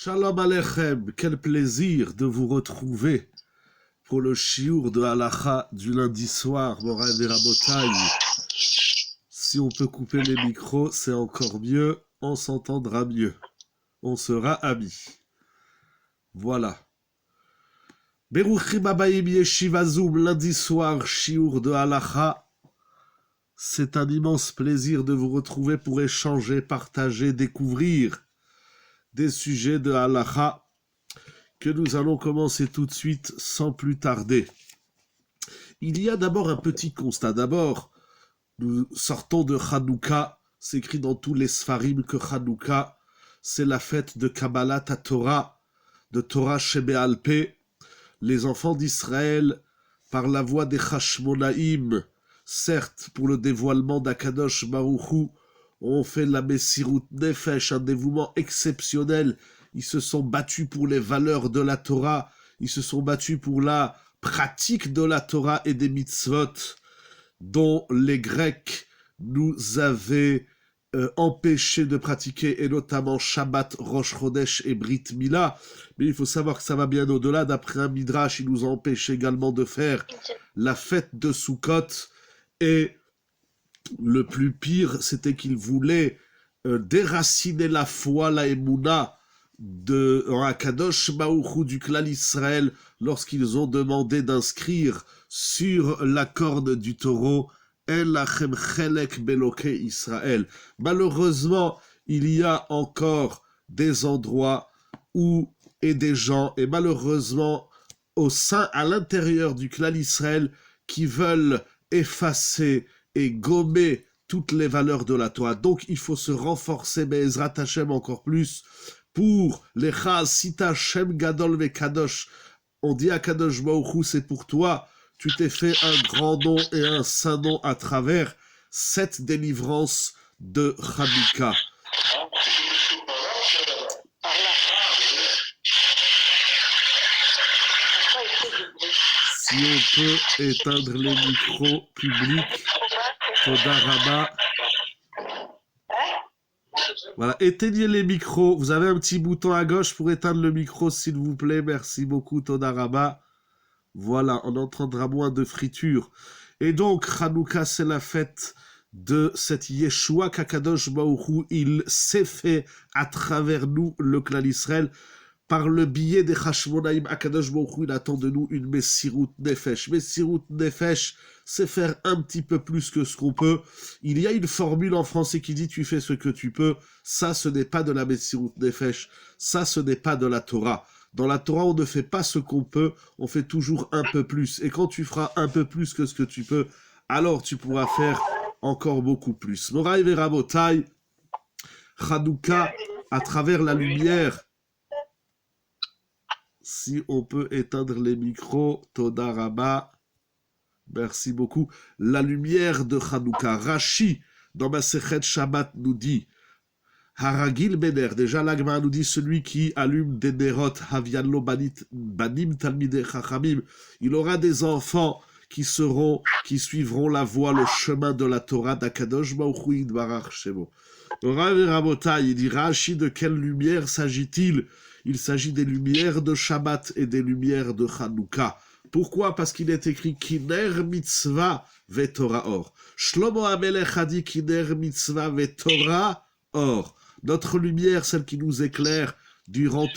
Shalom Aleichem, quel plaisir de vous retrouver pour le shiur de Halacha du lundi soir, Moraï Verabotai. Si on peut couper les micros, c'est encore mieux, on s'entendra mieux, on sera amis. Voilà. Beruchim Abayim Yeshiva Zoom, lundi soir, shiur de Halacha. C'est un immense plaisir de vous retrouver pour échanger, partager, découvrir des sujets de Halacha que nous allons commencer tout de suite sans plus tarder. Il y a d'abord un petit constat. D'abord, nous sortons de Hanouka. C'est écrit dans tous les Sfarim que Hanouka, c'est la fête de Kabbalat Torah, de Torah Shebe'al Peh. Les enfants d'Israël, par la voie des Hashmonaïm, certes pour le dévoilement d'Akadosh Baruch Hu, ont fait la Messirut Nefesh, un dévouement exceptionnel. Ils se sont battus pour les valeurs de la Torah, ils se sont battus pour la pratique de la Torah et des mitzvot dont les Grecs nous avaient empêché de pratiquer, et notamment Shabbat, Rosh Chodesh et Brit Mila. Mais il faut savoir que ça va bien au-delà. D'après un Midrash, il nous a empêché également de faire la fête de Sukkot. Et le plus pire, c'était qu'ils voulaient déraciner la foi, la Emouna, de Akadosh Baruch Hu du clan Israël lorsqu'ils ont demandé d'inscrire sur la corne du taureau El Lachem Chelek Beloké Israël. Malheureusement, il y a encore des endroits où et des gens, et malheureusement au sein, à l'intérieur du clan Israël, qui veulent effacer et gommer toutes les valeurs de la Torah. Donc il faut se renforcer, Be'ezrat Hashem, encore plus, pour les Sita Shem Gadol Ve Kadosh. On dit à Kadosh Baruch Hu, c'est pour toi, tu t'es fait un grand nom et un saint nom à travers cette délivrance de Hanouka. Si on peut éteindre les micros publics, Toda Rabba. Voilà, éteignez les micros. Vous avez un petit bouton à gauche pour éteindre le micro, s'il vous plaît. Merci beaucoup, Toda Rabba. Voilà, on entendra moins de friture. Et donc, Hanouka, c'est la fête de cette Yeshua qu'Akadosh Baruch Hu, il s'est fait à travers nous, le clan Israël. Par le biais des Hashmonaïm, Akadosh Baruch Hu, il attend de nous une Messirut Nefesh. Messirut Nefesh, c'est faire un petit peu plus que ce qu'on peut. Il y a une formule en français qui dit « tu fais ce que tu peux ». Ça, ce n'est pas de la Messirut Nefesh. Ça, ce n'est pas de la Torah. Dans la Torah, on ne fait pas ce qu'on peut, on fait toujours un peu plus. Et quand tu feras un peu plus que ce que tu peux, alors tu pourras faire encore beaucoup plus. Moraï Verabotai, Hanouka, à travers la lumière. Si on peut éteindre les micros, Toda Rabba, merci beaucoup. La lumière de Hanouka. Rashi, dans Masechet Shabbat, nous dit Haragil Mener. Déjà, l'Agma nous dit celui qui allume des Nerot, Havianlo Banim Talmidei Chachamim. Il aura des enfants qui suivront la voie, le chemin de la Torah d'Akadosh Baruch Hu Yitbarach Shemo. Rav Rabotai, il dit Rashi, de quelle lumière s'agit-il? Il s'agit des lumières de Shabbat et des lumières de Hanouka. Pourquoi? Parce qu'il est écrit Kiner mitzvah veTorah or. Shlomo HaMelech a dit Kiner mitzvah veTorah or. Notre lumière, celle qui nous éclaire durant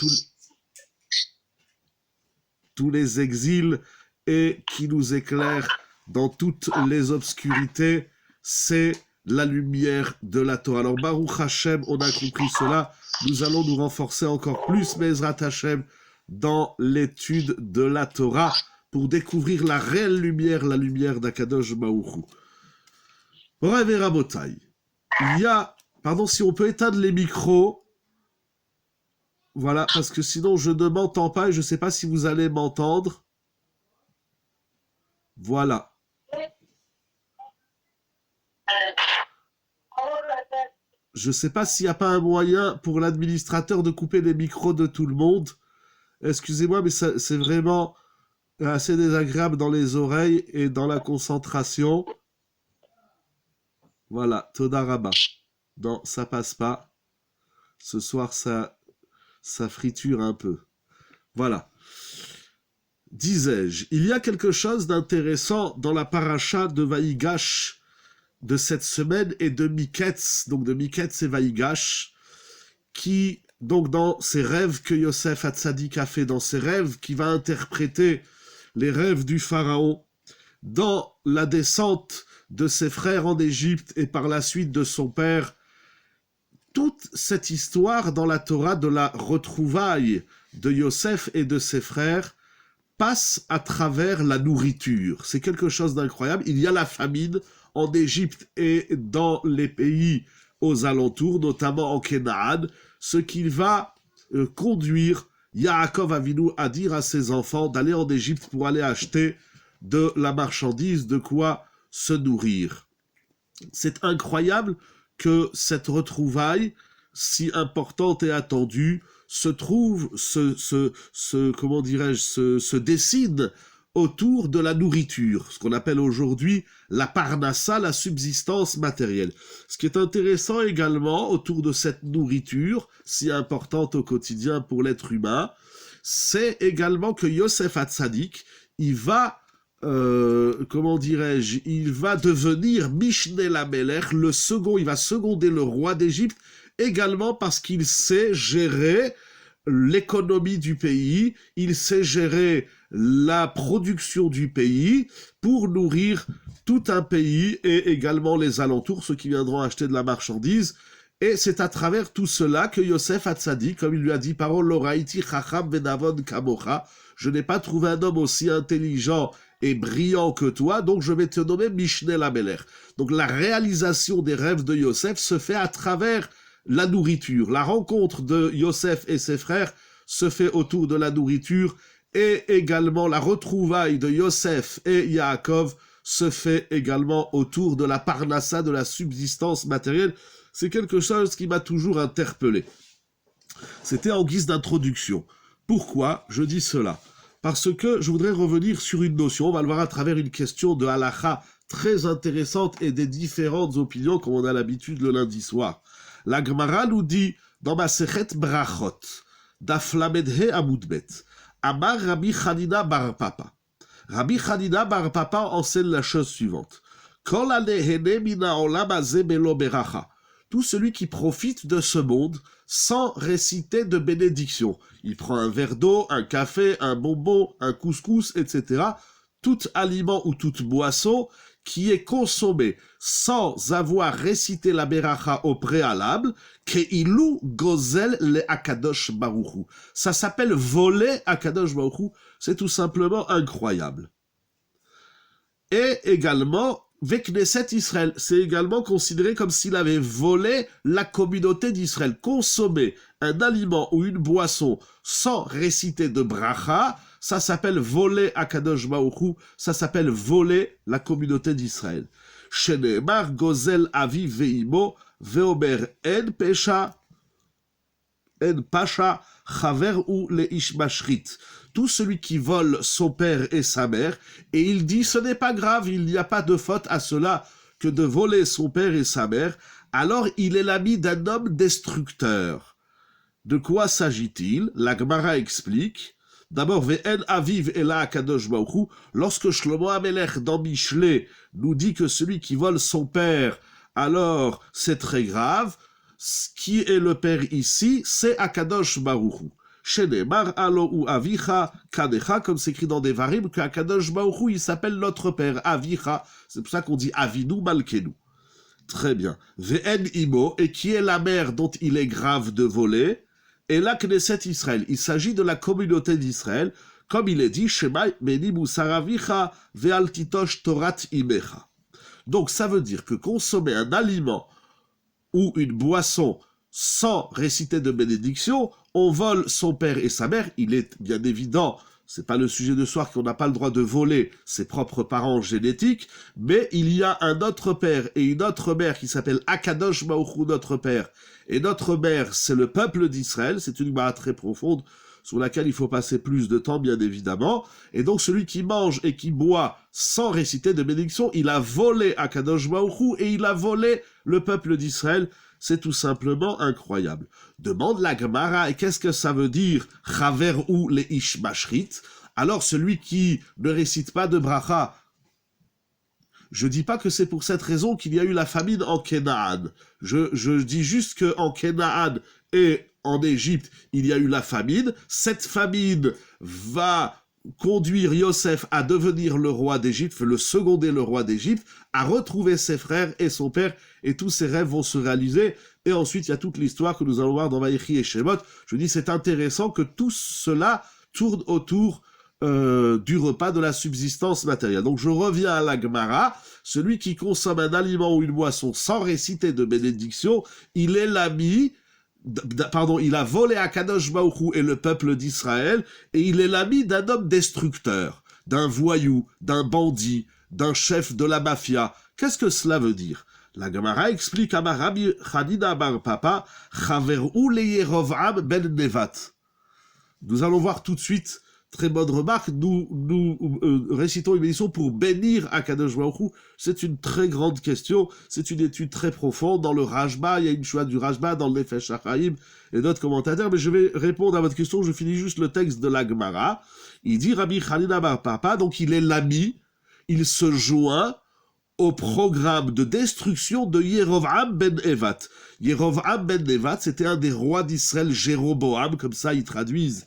tous les exils et qui nous éclaire dans toutes les obscurités, c'est la lumière de la Torah. Alors Baruch Hashem, on a compris cela. Nous allons nous renforcer encore plus, Be'ezrat Hashem, dans l'étude de la Torah pour découvrir la réelle lumière, la lumière d'Akadosh Baruch Hu. Moraï Verabotai, il y a, si on peut éteindre les micros, voilà, parce que sinon je ne m'entends pas et je ne sais pas si vous allez m'entendre. Voilà. Je ne sais pas s'il n'y a pas un moyen pour l'administrateur de couper les micros de tout le monde. Excusez-moi, mais c'est vraiment assez désagréable dans les oreilles et dans la concentration. Voilà, Toda Rabba. Non, ça passe pas. Ce soir, ça ça friture un peu. Voilà. Disais-je, il y a quelque chose d'intéressant dans la paracha de Vaïgash de cette semaine et de Miketz, donc de Miketz et Vaïgash, qui, donc dans ces rêves que Yosef Hatzadik a fait, dans ses rêves, qui va interpréter les rêves du pharaon, dans la descente de ses frères en Égypte et par la suite de son père, toute cette histoire dans la Torah de la retrouvaille de Yosef et de ses frères passe à travers la nourriture. C'est quelque chose d'incroyable. Il y a la famine en Égypte et dans les pays aux alentours, notamment en Canaan, ce qui va conduire Yaakov Avinu à dire à ses enfants d'aller en Égypte pour aller acheter de la marchandise, de quoi se nourrir. C'est incroyable que cette retrouvaille si importante et attendue se décide autour de la nourriture, ce qu'on appelle aujourd'hui la parnassa, la subsistance matérielle. Ce qui est intéressant également autour de cette nourriture, si importante au quotidien pour l'être humain, c'est également que Yosef Hatzadik, il va il va devenir Mishneh Lamelech, le second, il va seconder le roi d'Égypte, également parce qu'il sait gérer l'économie du pays, il sait gérer la production du pays pour nourrir tout un pays et également les alentours, ceux qui viendront acheter de la marchandise. Et c'est à travers tout cela que Yosef Hatzadik, comme il lui a dit, parole l'oraïti chacham benavon kamocha, je n'ai pas trouvé un homme aussi intelligent et brillant que toi, donc je vais te nommer Mishneh Lamelech. Donc la réalisation des rêves de Yosef se fait à travers la nourriture. La rencontre de Yosef et ses frères se fait autour de la nourriture et également la retrouvaille de Yosef et Yaakov se fait également autour de la parnassa, de la subsistance matérielle. C'est quelque chose qui m'a toujours interpellé. C'était en guise d'introduction. Pourquoi je dis cela ? Parce que je voudrais revenir sur une notion, on va le voir à travers une question de halakha très intéressante et des différentes opinions comme on a l'habitude le lundi soir. La Gemara nous dit dans Masechet Brachot, Daf Lamed He Amud Bet, Amar Rabbi Chanina bar Papa. Rabbi Chanina bar Papa enseigne la chose suivante. Kol hanehene mina olam hazeh belo beracha. Tout celui qui profite de ce monde sans réciter de bénédiction. Il prend un verre d'eau, un café, un bonbon, un couscous, etc. Tout aliment ou toute boisson qui est consommé sans avoir récité la beracha au préalable, ke'ilu gozel le Akadosh Baruch Hu. Ça s'appelle voler Akadosh Baruch Hu. C'est tout simplement incroyable. Et également, Vekneset Israël, c'est également considéré comme s'il avait volé la communauté d'Israël. Consommer un aliment ou une boisson sans réciter de bracha, ça s'appelle voler Akadosh Baruch Hu, ça s'appelle voler la communauté d'Israël. Sheneemar gozel avi veimo veomer en pesha en pasha chaver ou le ishmashrit. Tout celui qui vole son père et sa mère, et il dit ce n'est pas grave, il n'y a pas de faute à cela que de voler son père et sa mère, alors il est l'ami d'un homme destructeur. De quoi s'agit-il ? La Gemara explique. D'abord, Ve'en aviv ela akadosh baruch hu, lorsque Shlomo Amelech dans Mishlé nous dit que celui qui vole son père, alors c'est très grave. Qui est le père ici ? C'est Akadosh Baruch Hu. Shenemar alo ou avicha kadecha, comme c'est écrit dans Devarim, que Akadosh Baruch Hu, il s'appelle notre père, avicha. C'est pour ça qu'on dit avinu malkenu. Très bien. Ve'en imo, et qui est la mère dont il est grave de voler ? Et la Knesset Israël. Il s'agit de la communauté d'Israël, comme il est dit, Shema meni musaravicha ve'al titosh torat imecha. Donc ça veut dire que consommer un aliment ou une boisson sans réciter de bénédiction, on vole son père et sa mère. Il est bien évident, c'est pas le sujet de ce soir qu'on n'a pas le droit de voler ses propres parents génétiques, mais il y a un autre père et une autre mère qui s'appelle Akadosh Baruch Hu, notre père. Et notre mère, c'est le peuple d'Israël. C'est une gemara très profonde sur laquelle il faut passer plus de temps, bien évidemment. Et donc, celui qui mange et qui boit sans réciter de bénédiction, il a volé Akadosh Baruch Hu et il a volé le peuple d'Israël. c'est tout simplement incroyable. Demande la Gemara, et qu'est-ce que ça veut dire chaver ou les ish mashrit? Alors celui qui ne récite pas de bracha, je dis pas que c'est pour cette raison qu'il y a eu la famine en Canaan. Je dis juste qu'en Canaan et en Égypte, il y a eu la famine. Cette famine va conduire Yosef à devenir le roi d'Égypte, le seconder le roi d'Égypte, à retrouver ses frères et son père, et tous ses rêves vont se réaliser. Et ensuite, il y a toute l'histoire que nous allons voir dans Vaïchi et Shemot. Je dis, c'est intéressant que tout cela tourne autour du repas de la subsistance matérielle. Donc je reviens à la Gemara, celui qui consomme un aliment ou une boisson sans réciter de bénédiction, il est l'ami, il a volé à Kadosh Baruch Hu et le peuple d'Israël, et il est l'ami d'un homme destructeur, d'un voyou, d'un bandit, d'un chef de la mafia. Qu'est-ce que cela veut dire? La Gemara explique à Rabbi Hanina bar Papa, Chaver'u le Yerovam ben Nevat. Nous allons voir tout de suite. Très bonne remarque, nous récitons une bénédiction pour bénir Akadosh Baruch Hu. C'est une très grande question, c'est une étude très profonde. Dans le Rashba, il y a une choix du Rashba, dans le Nefesh HaChaim et d'autres commentateurs, mais je vais répondre à votre question, je finis juste le texte de la Gemara. Il dit Rabbi Hanina bar Papa, donc il est l'ami, il se joint au programme de destruction de Yerovam ben Nevat. Yerovam ben Nevat, c'était un des rois d'Israël, Jéroboam, comme ça ils traduisent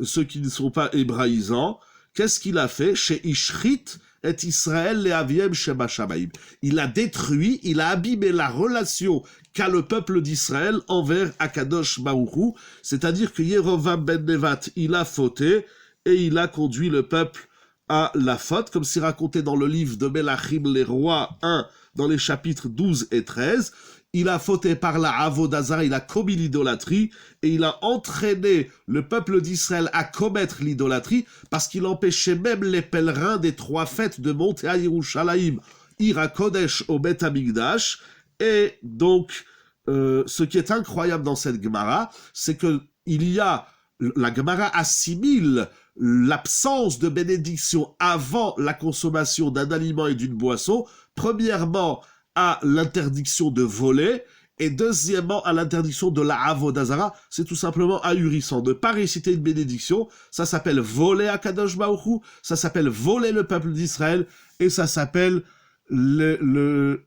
ceux qui ne sont pas hébraïsants. Qu'est-ce qu'il a fait? Chez Ishrit et Israël les Aviem Sheba Shamaim. Il a détruit, il a abîmé la relation qu'a le peuple d'Israël envers Akadosh Baruch Hu, c'est-à-dire que Yerovam ben Nevat, il a fauté et il a conduit le peuple à la faute, comme c'est raconté dans le livre de Melachim les rois 1, dans les chapitres 12 et 13. Il a fauté par la Avodazara, il a commis l'idolâtrie, et il a entraîné le peuple d'Israël à commettre l'idolâtrie, parce qu'il empêchait même les pèlerins des 3 fêtes de monter à Yerushalayim, Ira Kodesh au Beth Amikdash. Et donc, ce qui est incroyable dans cette Gemara, c'est que la Gemara assimile l'absence de bénédiction avant la consommation d'un aliment et d'une boisson, premièrement, à l'interdiction de voler, et deuxièmement, à l'interdiction de la Avodazara. C'est tout simplement ahurissant. Ne pas réciter une bénédiction, ça s'appelle voler à Kadosh Baruch Hu, ça s'appelle voler le peuple d'Israël, et ça s'appelle j'arrive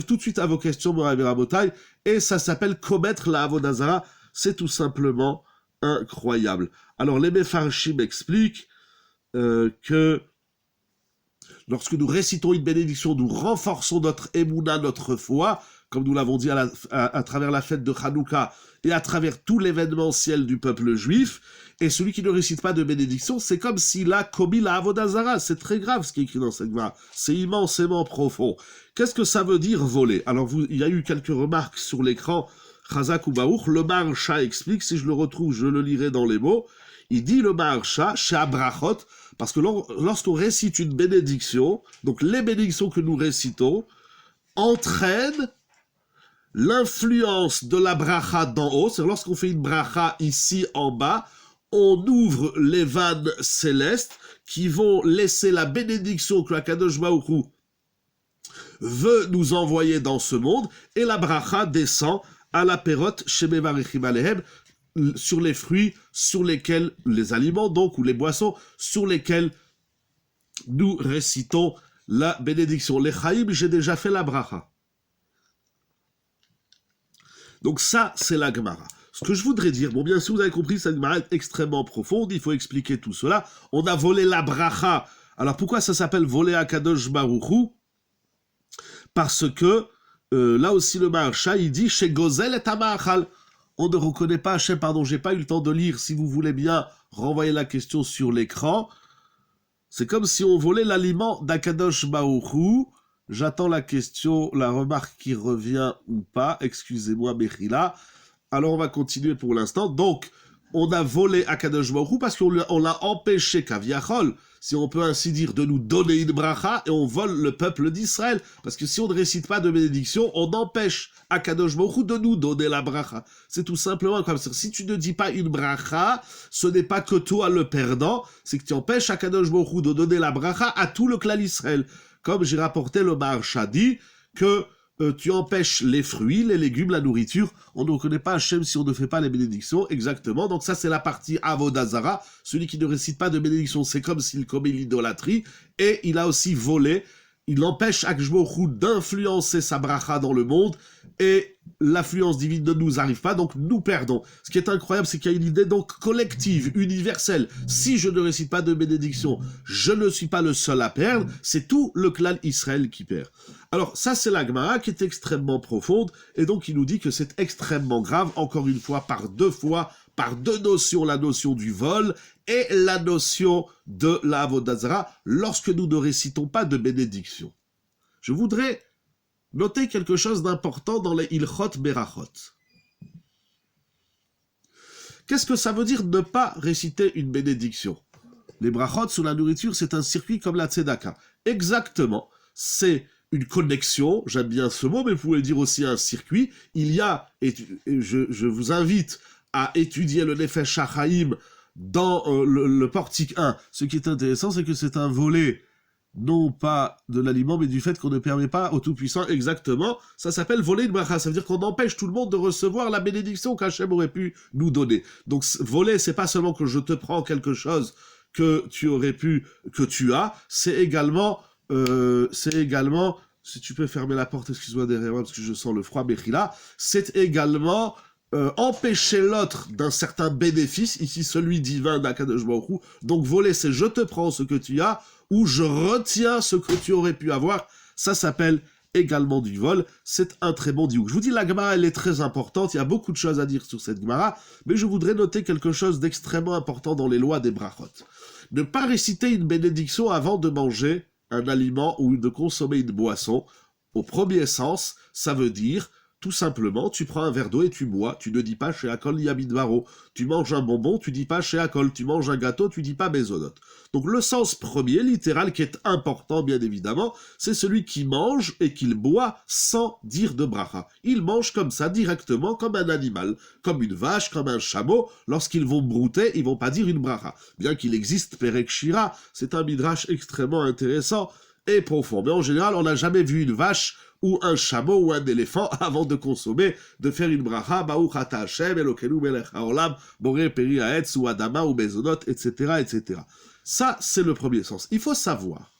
tout de suite à vos questions, Morav et Rabotai, et ça s'appelle commettre la Avodazara. C'est tout simplement incroyable. Alors, les Mefarshim expliquent que lorsque nous récitons une bénédiction, nous renforçons notre émouna, notre foi, comme nous l'avons dit à travers la fête de Hanouka et à travers tout l'événementiel du peuple juif. Et celui qui ne récite pas de bénédiction, c'est comme s'il a commis la Avodazara. C'est très grave ce qui est écrit dans cette Gemara. C'est immensément profond. Qu'est-ce que ça veut dire voler? Alors, il y a eu quelques remarques sur l'écran. Chazak ou Baruch, le Maharsha explique, si je le retrouve, je le lirai dans les mots. Il dit le Maharsha, chez Abrachot, parce que lorsqu'on récite une bénédiction, donc les bénédictions que nous récitons, entraînent l'influence de la bracha d'en haut. C'est lorsqu'on fait une bracha ici en bas, on ouvre les vannes célestes qui vont laisser la bénédiction que Akadosh Baruch Hu veut nous envoyer dans ce monde, et la bracha descend à la pérote chez Mevarechim Alehem, sur les fruits, sur lesquels, les aliments donc, ou les boissons, sur lesquels nous récitons la bénédiction. Les chaïm, j'ai déjà fait la bracha. Donc ça, c'est la Gemara. Ce que je voudrais dire, bon bien sûr vous avez compris, cette Gemara est extrêmement profonde, il faut expliquer tout cela. On a volé la bracha. Alors pourquoi ça s'appelle voler à Kadosh Baruch Hu? Parce que, là aussi le Maharsha, il dit, chez Gozel et Tamachal. On ne reconnaît pas Hachem, pardon, j'ai pas eu le temps de lire, si vous voulez bien renvoyer la question sur l'écran. C'est comme si on volait l'aliment d'Akadosh Baruch Hu. J'attends la question, la remarque qui revient ou pas, excusez-moi, Mechila. Alors on va continuer pour l'instant. Donc, on a volé Akadosh Baruch Hu parce qu'on l'a empêché, Kaviachol, si on peut ainsi dire, de nous donner une bracha, et on vole le peuple d'Israël. Parce que si on ne récite pas de bénédiction, on empêche Akadosh Baruch Hu de nous donner la bracha. C'est tout simplement comme ça. Si tu ne dis pas une bracha, ce n'est pas que toi le perdant, c'est que tu empêches Akadosh Baruch Hu de donner la bracha à tout le clan Israël. Comme j'ai rapporté, le Maharsha dit que tu empêches les fruits, les légumes, la nourriture. On ne reconnaît pas Hachem si on ne fait pas les bénédictions, exactement. Donc ça, c'est la partie Avodazara. Celui qui ne récite pas de bénédiction, c'est comme s'il commet l'idolâtrie. Et il a aussi volé. Il empêche Akjbohu d'influencer sa bracha dans le monde. Et l'influence divine ne nous arrive pas, donc nous perdons. Ce qui est incroyable, c'est qu'il y a une idée donc collective, universelle. Si je ne récite pas de bénédiction, je ne suis pas le seul à perdre, c'est tout le clan Israël qui perd. Alors ça, c'est la Gemara qui est extrêmement profonde, et donc il nous dit que c'est extrêmement grave, encore une fois, par deux notions, la notion du vol et la notion de la Avodazara, lorsque nous ne récitons pas de bénédiction. Je voudrais noter quelque chose d'important dans les Ilchot Berachot. Qu'est-ce que ça veut dire ne pas réciter une bénédiction? Les brachot sur la nourriture, c'est un circuit comme la tzedaka. Exactement, c'est une connexion, j'aime bien ce mot, mais vous pouvez dire aussi un circuit. Il y a, et je vous invite à étudier le Nefesh HaChaim dans le portique 1. Ce qui est intéressant, c'est que c'est un volet non pas de l'aliment, mais du fait qu'on ne permet pas au Tout-Puissant exactement. Ça s'appelle voler une bracha. Ça veut dire qu'on empêche tout le monde de recevoir la bénédiction qu'Hachem aurait pu nous donner. Donc voler, c'est pas seulement que je te prends quelque chose que tu aurais pu, que tu as, c'est également, si tu peux fermer la porte, excuse-moi derrière moi parce que je sens le froid, Bechila, c'est également empêcher l'autre d'un certain bénéfice, ici celui divin d'Akadosh Baruch Hu. Donc voler, c'est je te prends ce que tu as, ou je retiens ce que tu aurais pu avoir. Ça s'appelle également du vol. C'est un très bon diouk. Je vous dis, la Gemara, elle est très importante. Il y a beaucoup de choses à dire sur cette Gemara, mais je voudrais noter quelque chose d'extrêmement important dans les lois des brachot. Ne pas réciter une bénédiction avant de manger un aliment ou de consommer une boisson. Au premier sens, ça veut dire tout simplement, tu prends un verre d'eau et tu bois, tu ne dis pas chez Akol Yamidvaro. Tu manges un bonbon, tu dis pas chez Akol. Tu manges un gâteau, tu dis pas Mezonot. Donc le sens premier, littéral, qui est important bien évidemment, c'est celui qui mange et qui boit sans dire de bracha. Il mange comme ça, directement, comme un animal, comme une vache, comme un chameau. Lorsqu'ils vont brouter, ils vont pas dire une bracha. Bien qu'il existe Perek Shira, c'est un midrash extrêmement intéressant et profond. Mais en général, on n'a jamais vu une vache ou un chameau ou un éléphant avant de consommer, de faire une bracha, Baruch ata Hashem, Elokeinu melech haolam, Boré peri haetz ou Adama ou Mezonot, etc., etc. Ça, c'est le premier sens. Il faut savoir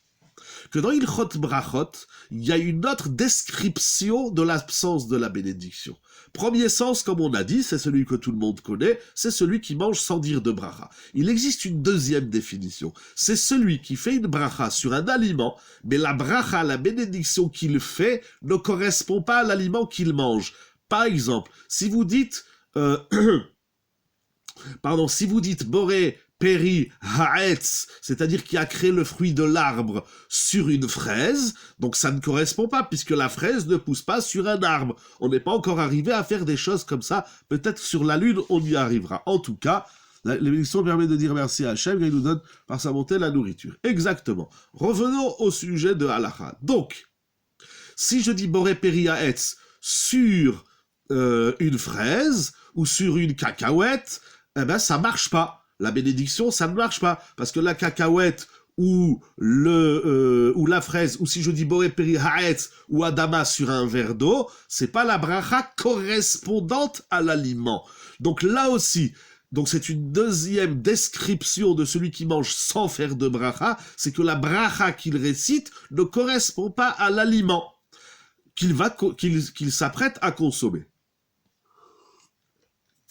que dans Ilchot Brachot, il y a une autre description de l'absence de la bénédiction. Premier sens, comme on a dit, c'est celui que tout le monde connaît, c'est celui qui mange sans dire de bracha. Il existe une deuxième définition, c'est celui qui fait une bracha sur un aliment, mais la bracha, la bénédiction qu'il fait, ne correspond pas à l'aliment qu'il mange. Par exemple, si vous dites, Boré, Peri Haetz, c'est-à-dire qui a créé le fruit de l'arbre sur une fraise, donc ça ne correspond pas, puisque la fraise ne pousse pas sur un arbre. On n'est pas encore arrivé à faire des choses comme ça, peut-être sur la lune, on y arrivera. En tout cas, la bénédiction permet de dire merci à Hachem, il nous donne par sa bonté la nourriture. Exactement. Revenons au sujet de Halacha. Donc, si je dis Boré Peri Haetz sur une fraise, ou sur une cacahuète, eh ben ça marche pas. La bénédiction, ça ne marche pas, parce que la cacahuète ou la fraise, ou si je dis Boré Peri Haetz ou Adama sur un verre d'eau, c'est pas la bracha correspondante à l'aliment. Donc là aussi, donc c'est une deuxième description de celui qui mange sans faire de bracha, c'est que la bracha qu'il récite ne correspond pas à l'aliment qu'il s'apprête à consommer.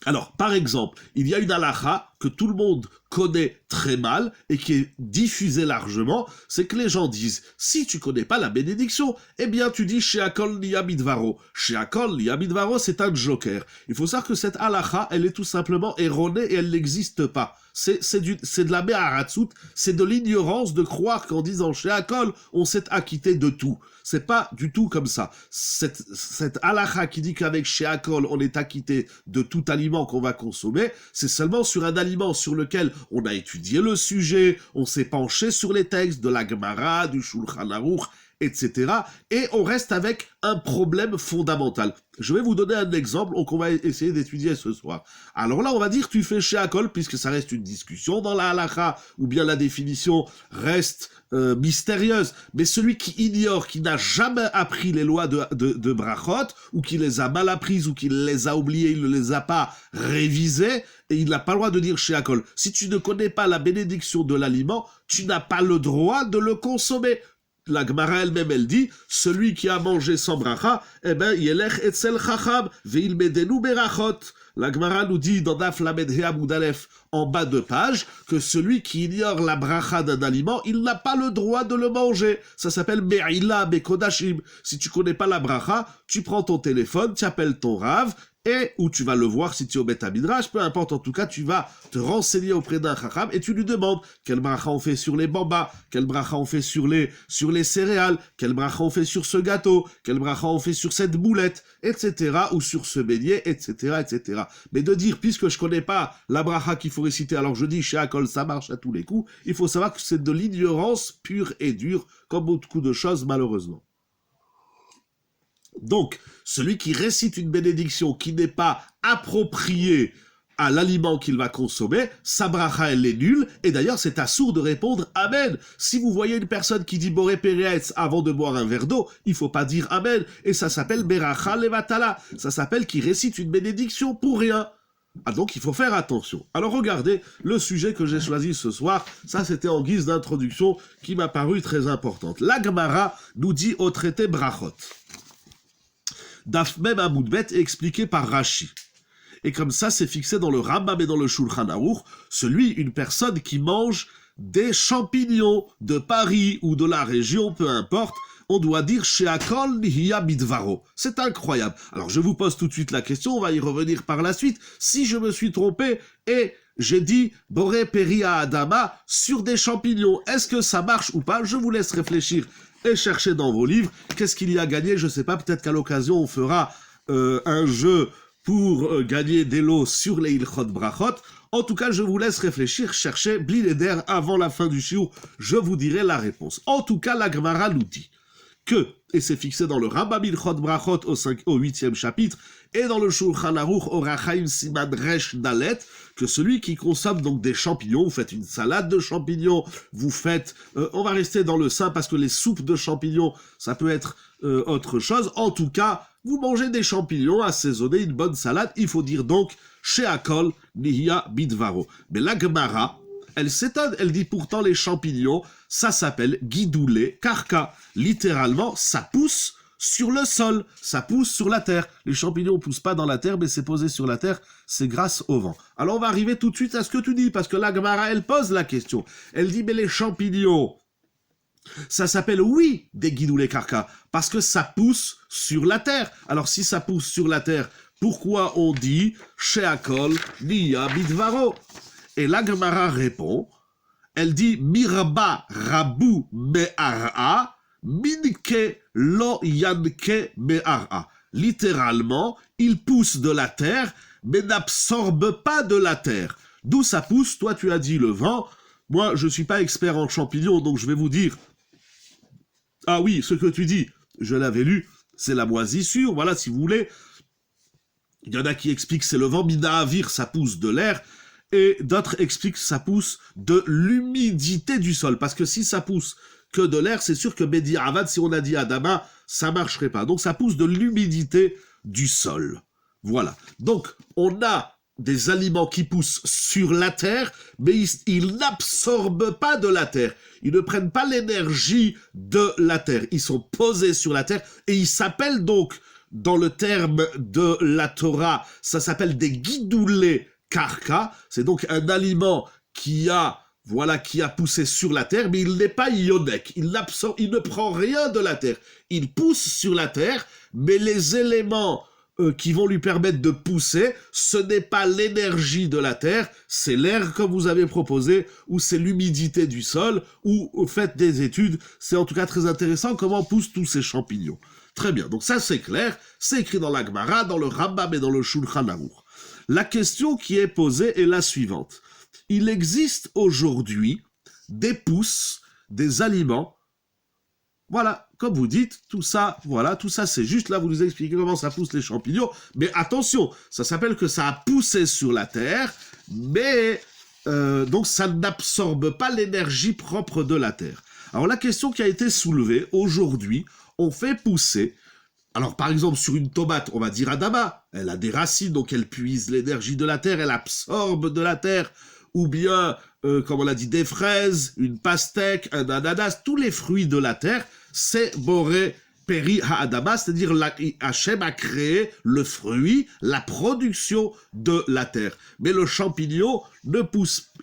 Alors, par exemple, il y a une halakha que tout le monde connaît très mal et qui est diffusée largement, c'est que les gens disent, si tu connais pas la bénédiction, eh bien tu dis Sheakol Niyamidvaro. Sheakol Niyamidvaro, c'est un joker. Il faut savoir que cette halakha, elle est tout simplement erronée et elle n'existe pas. C'est de la Be'aratzut, c'est de l'ignorance de croire qu'en disant Sheakol, on s'est acquitté de tout. C'est pas du tout comme ça. Cette halakha qui dit qu'avec Sheakol, on est acquitté de tout aliment qu'on va consommer, c'est seulement sur un aliment sur lequel on a étudié le sujet, on s'est penché sur les textes de la Gemara, du Shulchan Aruch, etc. Et on reste avec un problème fondamental. Je vais vous donner un exemple qu'on va essayer d'étudier ce soir. Alors là, on va dire tu fais Sheakol, puisque ça reste une discussion dans la halakha, ou bien la définition reste mystérieuse. Mais celui qui ignore, qui n'a jamais appris les lois de Brachot, ou qui les a mal apprises, ou qui les a oubliées, il ne les a pas révisées, et il n'a pas le droit de dire Sheakol. Si tu ne connais pas la bénédiction de l'aliment, tu n'as pas le droit de le consommer. La Gemara elle-même, elle dit, celui qui a mangé sans bracha, eh ben, yelech etzel chacham, ve'il medenu berachot. La Gemara nous dit dans Daf Lamed He Amud Aleph, en bas de page, que celui qui ignore la bracha d'un aliment, il n'a pas le droit de le manger. Ça s'appelle Me'ila Bekodashim. Si tu connais pas la bracha, tu prends ton téléphone, tu appelles ton rave, et où tu vas le voir si tu es au Beth Midrash, peu importe, en tout cas, tu vas te renseigner auprès d'un chacham et tu lui demandes quel bracha on fait sur les bambas, quel bracha on fait sur les céréales, quel bracha on fait sur ce gâteau, quel bracha on fait sur cette boulette, etc., ou sur ce beignet, etc., etc. Mais de dire, puisque je connais pas la bracha qu'il faut réciter, alors je dis, chez Akol, ça marche à tous les coups, il faut savoir que c'est de l'ignorance pure et dure, comme beaucoup de choses, malheureusement. Donc, celui qui récite une bénédiction qui n'est pas appropriée à l'aliment qu'il va consommer, sa bracha, elle est nulle, et d'ailleurs, c'est à sourd de répondre Amen. Si vous voyez une personne qui dit Boré Peretz avant de boire un verre d'eau, il faut pas dire Amen, et ça s'appelle Beracha Levatala, ça s'appelle qui récite une bénédiction pour rien. Ah donc, il faut faire attention. Alors, regardez le sujet que j'ai choisi ce soir, ça c'était en guise d'introduction qui m'a paru très importante. La Gemara nous dit au traité Brachot. Daf Mem Amud Bet est expliqué par Rashi. Et comme ça, c'est fixé dans le Rambam et dans le Shulchan Aruch, une personne qui mange des champignons de Paris ou de la région, peu importe, on doit dire Sheakol Nihiya Bidvaro. C'est incroyable. Alors je vous pose tout de suite la question, on va y revenir par la suite. Si je me suis trompé et j'ai dit Boré Peria Adama sur des champignons, est-ce que ça marche ou pas? Je vous laisse réfléchir et chercher dans vos livres. Qu'est-ce qu'il y a gagné? Je ne sais pas, peut-être qu'à l'occasion on fera un jeu pour gagner des lots sur les Ilchot Brachot. En tout cas, je vous laisse réfléchir, chercher Bli Neder avant la fin du shiur, je vous dirai la réponse. En tout cas, la Gemara nous dit que, et c'est fixé dans le Rambam Ilchot Brachot au 8e chapitre, et dans le Shulchan Aruch au Rachaim Siman Resh Dalet, que celui qui consomme donc des champignons, vous faites une salade de champignons, vous faites, on va rester dans le sein parce que les soupes de champignons, ça peut être autre chose. En tout cas, vous mangez des champignons assaisonnés, une bonne salade, il faut dire donc Sheakol Nihiya Bidvaro. Mais la Gemara, elle s'étonne, elle dit pourtant les champignons, ça s'appelle Gidoulé Karka. Littéralement, ça pousse sur le sol, ça pousse sur la terre. Les champignons ne poussent pas dans la terre, mais c'est posé sur la terre, c'est grâce au vent. Alors on va arriver tout de suite à ce que tu dis, parce que la Gemara, elle pose la question. Elle dit, mais les champignons, ça s'appelle, oui, des Gidoulé Karka, parce que ça pousse sur la terre. Alors si ça pousse sur la terre, pourquoi on dit Sheakol Nihiya Bidvaro? Et la Gemara répond, elle dit Mirba Rabu Me'ara Minke Lo Yanke Me'ara. Littéralement, il pousse de la terre, mais n'absorbe pas de la terre. D'où ça pousse? Toi, tu as dit le vent. Moi, je ne suis pas expert en champignons, donc je vais vous dire. Ah oui, ce que tu dis, je l'avais lu, c'est la moisissure. Voilà, si vous voulez. Il y en a qui expliquent que c'est le vent, Mina'avir, ça pousse de l'air. Et d'autres expliquent que ça pousse de l'humidité du sol. Parce que si ça pousse que de l'air, c'est sûr que Bedi Avad, si on a dit Adama, ça marcherait pas. Donc ça pousse de l'humidité du sol. Voilà. Donc on a des aliments qui poussent sur la terre, mais ils n'absorbent pas de la terre. Ils ne prennent pas l'énergie de la terre. Ils sont posés sur la terre et ils s'appellent donc, dans le terme de la Torah, ça s'appelle des guidoulés karka, c'est donc un aliment qui a poussé sur la terre, mais il n'est pas ionek, il ne prend rien de la terre. Il pousse sur la terre, mais les éléments qui vont lui permettre de pousser, ce n'est pas l'énergie de la terre, c'est l'air comme vous avez proposé, ou c'est l'humidité du sol, ou faites des études, c'est en tout cas très intéressant comment poussent tous ces champignons. Très bien, donc ça c'est clair, c'est écrit dans la Gemara, dans le Rambam et dans le Shulchan Aruch. La question qui est posée est la suivante. Il existe aujourd'hui des pousses, des aliments Voilà, comme vous dites, tout ça, voilà, tout ça c'est juste là, vous nous expliquez comment ça pousse les champignons, mais attention, ça s'appelle que ça a poussé sur la terre, mais donc ça n'absorbe pas l'énergie propre de la terre. Alors la question qui a été soulevée aujourd'hui, on fait pousser, alors par exemple sur une tomate, on va dire Adama, elle a des racines, donc elle puise l'énergie de la terre, elle absorbe de la terre, ou bien, comme on l'a dit, des fraises, une pastèque, un ananas, tous les fruits de la terre, c'est Boré Peri Ha'adama, c'est-à-dire Hachem a créé le fruit, la production de la terre. Mais le champignon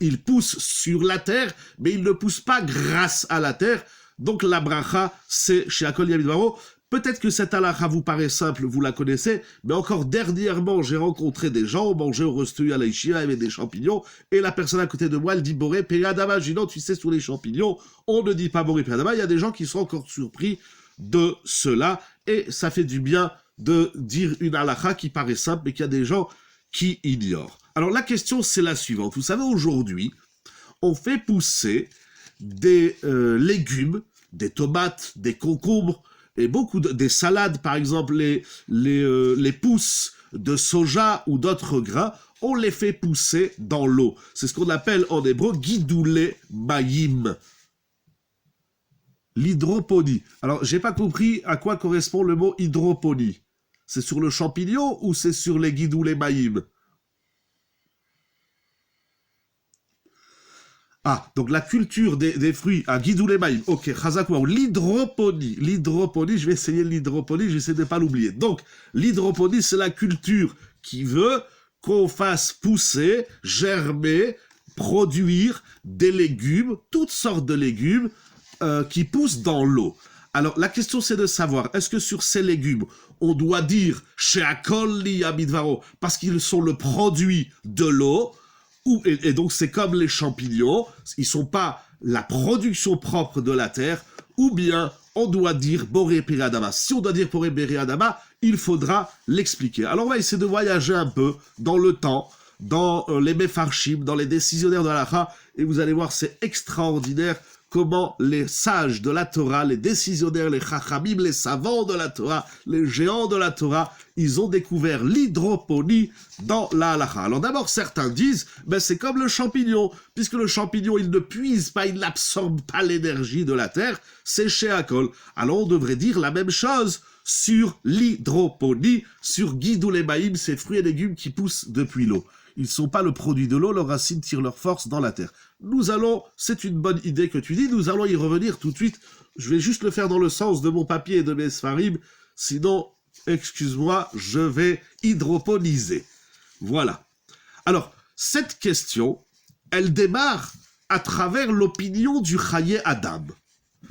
il pousse sur la terre, mais il ne pousse pas grâce à la terre. Donc la bracha, c'est chez Akol Yamid Varo. Peut-être que cette halakha vous paraît simple, vous la connaissez, mais encore dernièrement, j'ai rencontré des gens, on mangeait au restu à l'Aïchia, avec des champignons, et la personne à côté de moi, elle dit Boré Peyadama. Je dis non, tu sais, sur les champignons, on ne dit pas Boré Peyadama. Il y a des gens qui sont encore surpris de cela, et ça fait du bien de dire une halakha qui paraît simple, mais qu'il y a des gens qui ignorent. Alors la question, c'est la suivante. Vous savez, aujourd'hui, on fait pousser des légumes, des tomates, des concombres, et des salades, par exemple les pousses de soja ou d'autres grains, on les fait pousser dans l'eau. C'est ce qu'on appelle en hébreu gidoulé mayim. L'hydroponie. Alors, j'ai pas compris à quoi correspond le mot hydroponie. C'est sur le champignon ou c'est sur les gidoulé mayim? Ah, donc la culture des fruits à Guidoulé Maïm. Ok, Chazakouaou. L'hydroponie. L'hydroponie, je vais essayer l'hydroponie, j'essaie de ne pas l'oublier. Donc, l'hydroponie, c'est la culture qui veut qu'on fasse pousser, germer, produire des légumes, toutes sortes de légumes qui poussent dans l'eau. Alors, la question, c'est de savoir, est-ce que sur ces légumes, on doit dire « She'akol li Yamidvaro » parce qu'ils sont le produit de l'eau, et donc c'est comme les champignons, ils sont pas la production propre de la terre, ou bien on doit dire Boré Peradama. Si on doit dire Boré Peradama, il faudra l'expliquer. Alors on va essayer de voyager un peu dans le temps, dans les Mefarshim, dans les décisionnaires de l'Halakha, et vous allez voir, c'est extraordinaire comment les sages de la Torah, les décisionnaires, les chachamim, les savants de la Torah, les géants de la Torah, ils ont découvert l'hydroponie dans la halakha. Alors d'abord, certains disent, ben c'est comme le champignon, puisque le champignon, il ne puise pas, il n'absorbe pas l'énergie de la terre, c'est Sheakol. Alors on devrait dire la même chose sur l'hydroponie, sur Guidoulé Maïm, ces fruits et légumes qui poussent depuis l'eau. Ils ne sont pas le produit de l'eau, leurs racines tirent leur force dans la terre. C'est une bonne idée que tu dis, nous allons y revenir tout de suite. Je vais juste le faire dans le sens de mon papier et de mes sfarim, sinon, excuse-moi, je vais hydroponiser. Voilà. Alors, cette question, elle démarre à travers l'opinion du Chaye Adam.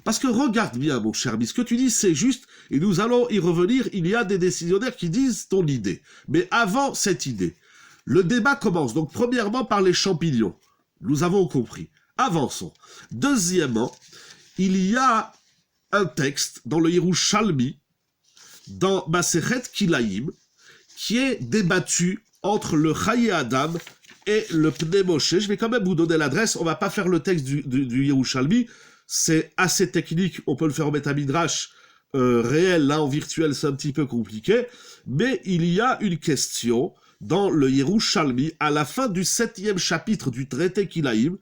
Parce que regarde bien, mon cher ami, ce que tu dis, c'est juste, et nous allons y revenir, il y a des décisionnaires qui disent ton idée. Mais avant cette idée, le débat commence, donc premièrement par les champignons. Nous avons compris. Avançons. Deuxièmement, il y a un texte dans le Yerushalmi, dans Masechet Kilaïm, qui est débattu entre le Chaye Adam et le Pnei Moshe. Je vais quand même vous donner l'adresse, on va pas faire le texte du Yerushalmi, c'est assez technique, on peut le faire en métamidrash réel, là en virtuel c'est un petit peu compliqué, mais il y a une question dans le Yerushalmi, à la fin du 7e chapitre du traité Kilaïm,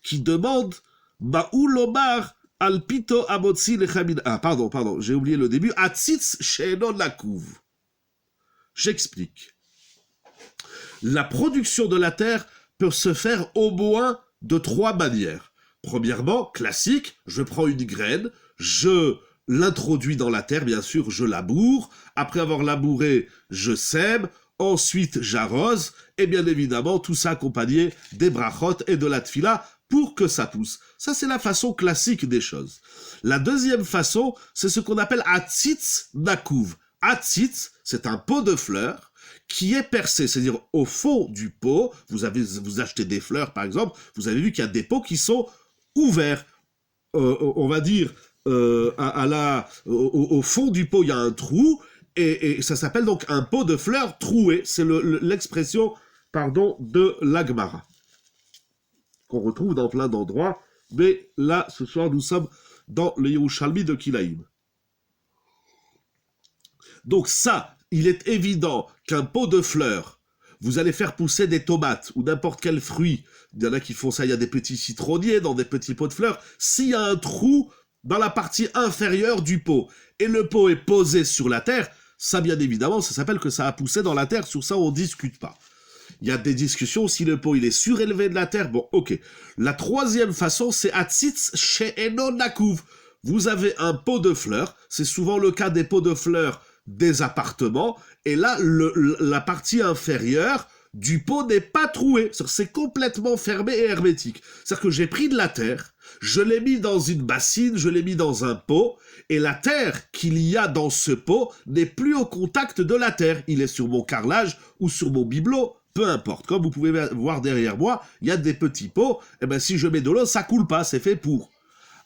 qui demande Ma'ulomar alpito amotzi lechamin. Ah, pardon, j'ai oublié le début. Atzitz she'enon lakuv. J'explique. La production de la terre peut se faire au moins de 3 manières. Premièrement, classique, je prends une graine, je l'introduis dans la terre, bien sûr, je laboure. Après avoir labouré, je sème. Ensuite, j'arrose, et bien évidemment, tout ça accompagné des brachot et de la tfila pour que ça pousse. Ça, c'est la façon classique des choses. La deuxième façon, c'est ce qu'on appelle atzitz nakuv. Atzitz, c'est un pot de fleurs qui est percé, c'est-à-dire au fond du pot, vous achetez des fleurs par exemple, vous avez vu qu'il y a des pots qui sont ouverts. On va dire, au fond du pot, il y a un trou, et ça s'appelle donc un pot de fleurs troué. C'est l'expression, de l'Agmara, qu'on retrouve dans plein d'endroits. Mais là, ce soir, nous sommes dans le Yerushalmi de Kilaïm. Donc ça, il est évident qu'un pot de fleurs, vous allez faire pousser des tomates ou n'importe quel fruit. Il y en a qui font ça, il y a des petits citronniers dans des petits pots de fleurs. S'il y a un trou dans la partie inférieure du pot et le pot est posé sur la terre, ça bien évidemment, ça s'appelle que ça a poussé dans la terre. Sur ça, on ne discute pas. Il y a des discussions si le pot il est surélevé de la terre. Bon, ok. La troisième façon, c'est Atzitz She'eno Nakuv. Vous avez un pot de fleurs. C'est souvent le cas des pots de fleurs des appartements. Et là, la partie inférieure du pot n'est pas trouée. C'est complètement fermé et hermétique. C'est-à-dire que j'ai pris de la terre, je l'ai mis dans une bassine, je l'ai mis dans un pot, et la terre qu'il y a dans ce pot n'est plus au contact de la terre. Il est sur mon carrelage ou sur mon bibelot, peu importe. Comme vous pouvez voir derrière moi, il y a des petits pots. Et bien si je mets de l'eau, ça coule pas, c'est fait pour.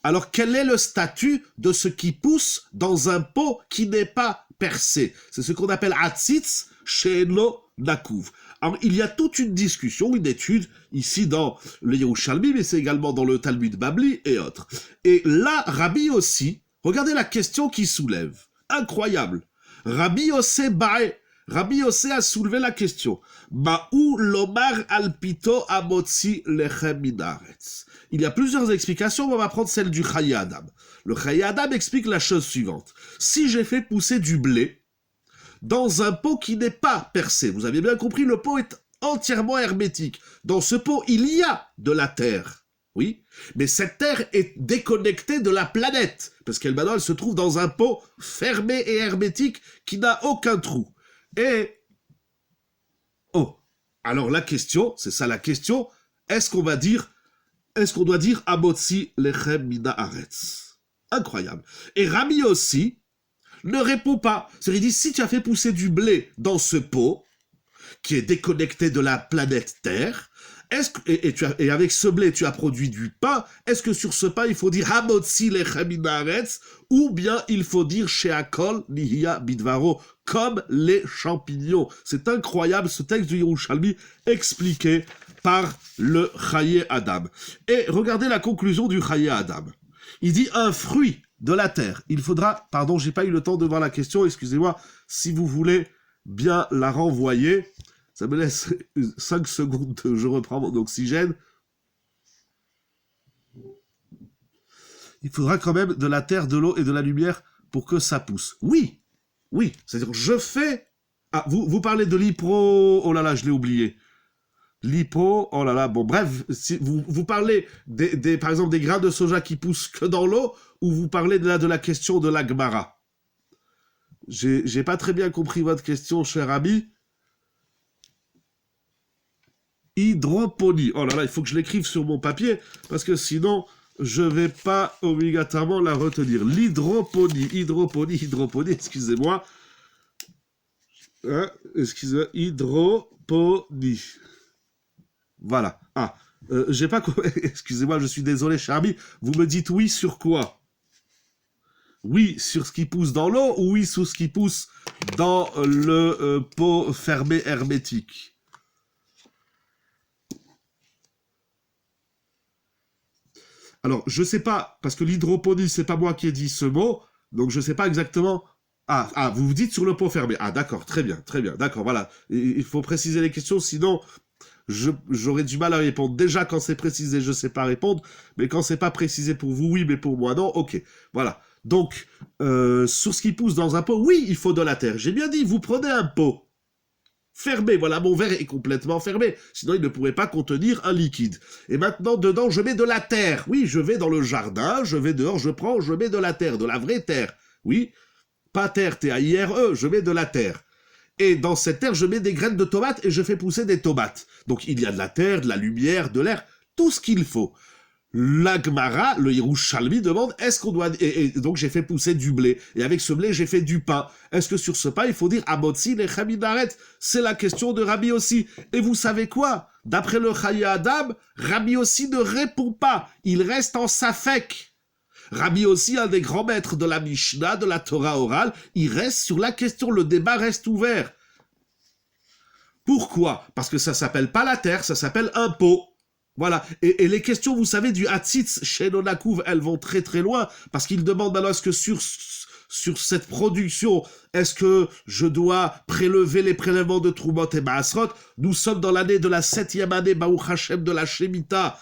Alors quel est le statut de ce qui pousse dans un pot qui n'est pas percé? C'est ce qu'on appelle Atzitz She'eno Nakuv. Alors, il y a toute une discussion, une étude, ici dans le Yerushalmi, mais c'est également dans le Talmud Babli et autres. Et là, Rabbi Yossi, regardez la question qu'il soulève. Incroyable. Rabbi Yossi Bae. Rabbi Yossi a soulevé la question. Ma'u lomar alpito amotzi lechem minaretz. Il y a plusieurs explications, mais on va prendre celle du Chaye Adam. Le Chaye Adam explique la chose suivante. Si j'ai fait pousser du blé dans un pot qui n'est pas percé, vous avez bien compris, le pot est entièrement hermétique. Dans ce pot, il y a de la terre. Oui, mais cette terre est déconnectée de la planète, parce qu'elle maintenant elle se trouve dans un pot fermé et hermétique qui n'a aucun trou. Et alors la question, c'est ça la question, est-ce qu'on doit dire Amotzi lechem mina aretz? Incroyable. Et Rabbi Yossi ne répond pas. C'est-à-dire, il dit, si tu as fait pousser du blé dans ce pot, qui est déconnecté de la planète Terre, et avec ce blé, tu as produit du pain, est-ce que sur ce pain, il faut dire Hamotzi lechem mina aretz, ou bien il faut dire Sheakol nihya bidvaro, comme les champignons? C'est incroyable, ce texte du Yerushalmi expliqué par le Chaye Adam. Et regardez la conclusion du Chaye Adam. Il dit un fruit de la terre. Il faudra, pardon, j'ai pas eu le temps de voir la question, excusez-moi, si vous voulez bien la renvoyer, ça me laisse 5 secondes, je reprends mon oxygène. Il faudra quand même de la terre, de l'eau et de la lumière pour que ça pousse. Oui, c'est-à-dire je fais... Ah, vous parlez de l'hypro... Oh là là, je l'ai oublié. L'hypo, oh là là, bon bref, si vous parlez par exemple des grains de soja qui poussent que dans l'eau, ou vous parlez de la question de la Gemara? J'ai pas très bien compris votre question, cher ami. Hydroponie. Oh là là, il faut que je l'écrive sur mon papier, parce que sinon, je vais pas obligatoirement la retenir. L'hydroponie, excusez-moi. Hein, excusez-moi, hydroponie. Voilà. Ah, j'ai pas... Excusez-moi, je suis désolé, cher ami. Vous me dites oui sur quoi? Oui sur ce qui pousse dans l'eau ou oui sur ce qui pousse dans le pot fermé hermétique? Alors, je sais pas, parce que l'hydroponie, c'est pas moi qui ai dit ce mot, donc je sais pas exactement... Ah, vous vous dites sur le pot fermé. Ah, d'accord, très bien, d'accord, voilà. Il faut préciser les questions, sinon... J'aurais du mal à répondre. Déjà, quand c'est précisé, je sais pas répondre, mais quand c'est pas précisé pour vous, oui, mais pour moi, non, ok. Voilà. Donc, sur ce qui pousse dans un pot, oui, il faut de la terre. J'ai bien dit, vous prenez un pot fermé, voilà, mon verre est complètement fermé, sinon il ne pourrait pas contenir un liquide. Et maintenant, dedans, je mets de la terre. Oui, je vais dans le jardin, je vais dehors, je mets de la terre, de la vraie terre. Oui, pas terre, T-A-I-R-E, je mais de la terre. Et dans cette terre, je mets des graines de tomates et je fais pousser des tomates. Donc il y a de la terre, de la lumière, de l'air, tout ce qu'il faut. La Gemara, le Yerushalmi demande, est-ce qu'on doit... Et donc j'ai fait pousser du blé. Et avec ce blé, j'ai fait du pain. Est-ce que sur ce pain, il faut dire Amotzi lechem minaret? C'est la question de Rabbi Yossi. Et vous savez quoi? D'après le Chaye Adam, Rabbi Yossi ne répond pas. Il reste en safek. Rabbi Yossi, un des grands maîtres de la Mishnah, de la Torah orale, il reste sur la question, le débat reste ouvert. Pourquoi? Parce que ça s'appelle pas la terre, ça s'appelle un pot. Voilà. Et les questions, vous savez, du Hatzitz chez Nonakouv, elles vont très très loin, parce qu'ils demandent alors est-ce que sur cette production, est-ce que je dois prélever les prélèvements de Troumot et Maasrot? Nous sommes dans l'année de la 7e année, Baruch Hashem, de la Shemitah.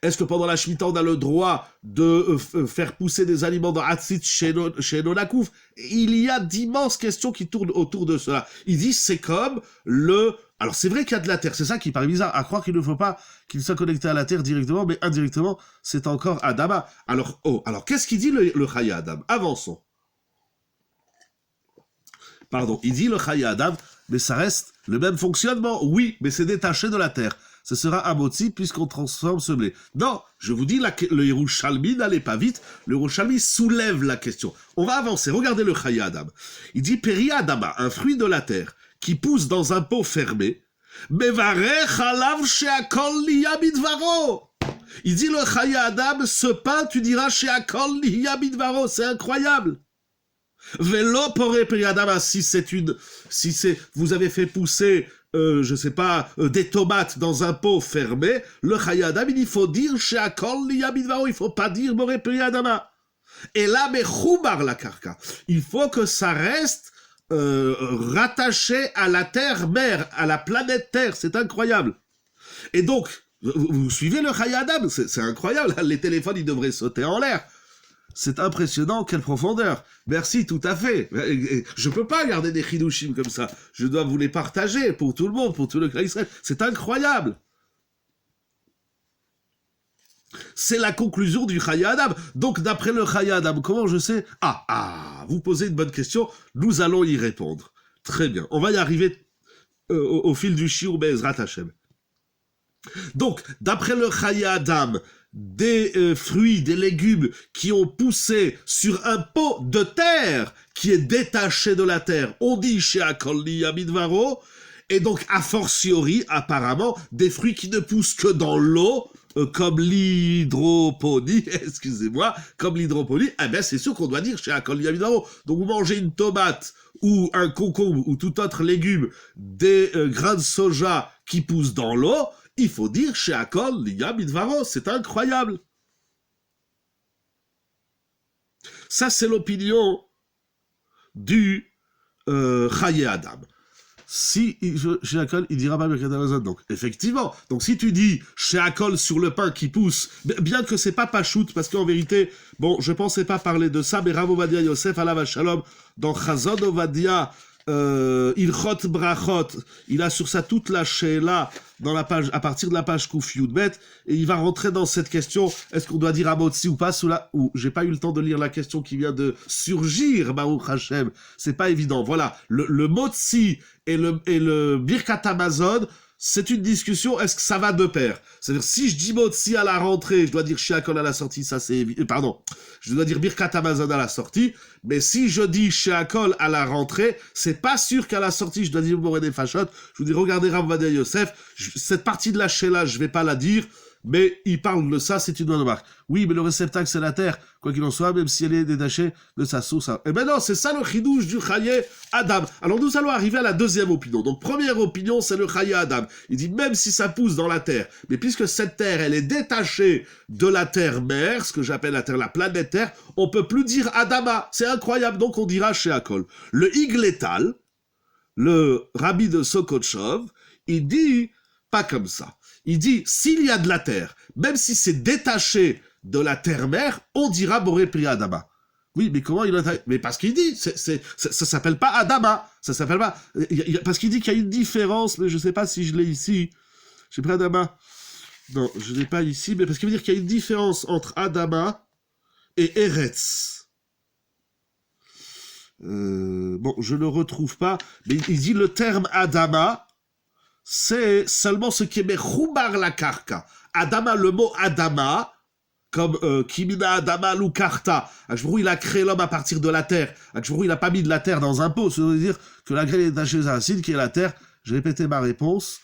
Est-ce que pendant la Shemitah, on a le droit de faire pousser des aliments dans Hatzitz chez Nonakouf? Il y a d'immenses questions qui tournent autour de cela. Ils disent c'est comme le... Alors c'est vrai qu'il y a de la terre, c'est ça qui paraît bizarre, à croire qu'il ne faut pas qu'il soit connecté à la terre directement, mais indirectement, c'est encore Adama. Alors qu'est-ce qu'il dit le Chaya Adam? Avançons. Pardon, il dit le Chaya Adam, mais ça reste le même fonctionnement. Oui, mais c'est détaché de la terre. Ce sera un motzi puisqu'on transforme ce blé. Non, je vous dis, le Yerushalmi, n'allez pas vite, le Yerushalmi soulève la question. On va avancer, regardez le Chaya Adam. Il dit, Peri Adama, un fruit de la terre, qui pousse dans un pot fermé, Mevarech alav she'akol liya midvaro. Il dit le Chaya Adam, ce pain, tu diras she'akol liya midvaro, c'est incroyable. Velo pore Peri Adama, vous avez fait pousser des tomates dans un pot fermé, le Chaya Adam, il faut dire she'akol liya midvaro, il faut pas dire more Peri Adama. Et là, mechoubar la karka, il faut que ça reste rattaché à la Terre-mère, à la planète Terre, c'est incroyable. Et donc, vous suivez le Chaya Adam, c'est incroyable, les téléphones, ils devraient sauter en l'air. C'est impressionnant, quelle profondeur. Merci, tout à fait. Je peux pas garder des chidushim comme ça. Je dois vous les partager pour tout le monde, pour tout le Klal Israël. C'est incroyable. C'est la conclusion du Chaya Adam. Donc, d'après le Chaya Adam, comment je sais? Vous posez une bonne question, nous allons y répondre. Très bien, on va y arriver au fil du Shiur Be'ezrat Hashem. Donc, d'après le Chaya Adam, des fruits, des légumes qui ont poussé sur un pot de terre qui est détaché de la terre, on dit she'akol liya midvaro, et donc, a fortiori, apparemment, des fruits qui ne poussent que dans l'eau, comme l'hydroponie, excusez-moi, comme l'hydroponie, c'est sûr qu'on doit dire she'akol liya midvaro. Donc, vous mangez une tomate, ou un concombre, ou tout autre légume, des grains de soja qui poussent dans l'eau, il faut dire she'akol liya midvaro, c'est incroyable. Ça, c'est l'opinion du Chaya Adam. Si she'akol, il dira pas Birkat Hamazon. Donc, effectivement. Donc, si tu dis she'akol sur le pain qui pousse, bien que c'est pas pachout, parce qu'en vérité, je pensais pas parler de ça, mais Rav Ovadia Yosef, alav shalom, dans Chazon Ovadia, Ilchot Brachot, il a sur ça toute la she'ela dans la page, à partir de la page Kouf Yudbet, et il va rentrer dans cette question, est-ce qu'on doit dire Amotzi ou pas, j'ai pas eu le temps de lire la question qui vient de surgir, Baruch Hashem, c'est pas évident, voilà, le Motzi et le Birkat Hamazon, c'est une discussion, est-ce que ça va de pair? C'est-à-dire, si je dis Motzi à la rentrée, je dois dire she'akol à la sortie, ça c'est évident, je dois dire Birkat Hamazon à la sortie, mais si je dis she'akol à la rentrée, c'est pas sûr qu'à la sortie, je dois dire Moré des Fachot, je vous dis, regardez Rav Ovadia Yosef, cette partie de la she'ela, je vais pas la dire, mais il parle de ça, c'est une bonne remarque. Oui, mais le réceptacle, c'est la terre, quoi qu'il en soit, même si elle est détachée de sa source. Eh ben non, c'est ça le chidouche du Chaya Adam. Alors nous allons arriver à la deuxième opinion. Donc première opinion, c'est le Chaya Adam. Il dit, même si ça pousse dans la terre, mais puisque cette terre, elle est détachée de la terre-mère, ce que j'appelle la terre, la planète terre, on peut plus dire Adama. C'est incroyable, donc on dira she'akol. Le Igletal, le rabbi de Sokotchov, il dit pas comme ça. Il dit, s'il y a de la terre, même si c'est détaché de la terre-mère, on dira Boré Peri Adama. Oui, mais comment il a... Mais parce qu'il dit, ça s'appelle pas Adama, ça s'appelle pas... Parce qu'il dit qu'il y a une différence, mais je sais pas si je l'ai ici. J'ai pris Adama. Non, je l'ai pas ici, mais parce qu'il veut dire qu'il y a une différence entre Adama et Eretz. Je le retrouve pas, mais il dit le terme Adama, c'est seulement ce qui est mechoubar la karka. Adama, le mot Adama, comme Kimina Adama Lukarta. Akshbrou, il a créé l'homme à partir de la terre. Akshbrou, il n'a pas mis de la terre dans un pot. Ça veut dire que la graine est détachée d'un racine qui est la terre. J'ai répété ma réponse.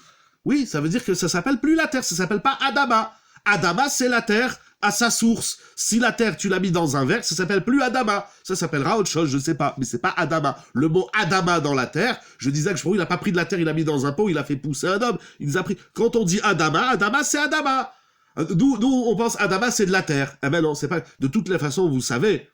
Oui, ça veut dire que ça s'appelle plus la terre, ça s'appelle pas Adama. Adama, c'est la terre. à sa source. Si la terre, tu l'as mis dans un verre, ça s'appelle plus Adama. Ça s'appellera autre chose, je sais pas. Mais c'est pas Adama. Le mot Adama dans la terre, je disais que je crois, il a pas pris de la terre, il a mis dans un pot, il a fait pousser un homme. Il nous a pris. Quand on dit Adama, Adama, c'est Adama. Nous, on pense Adama, c'est de la terre. Eh ben non, c'est pas. De toutes les façons, vous savez,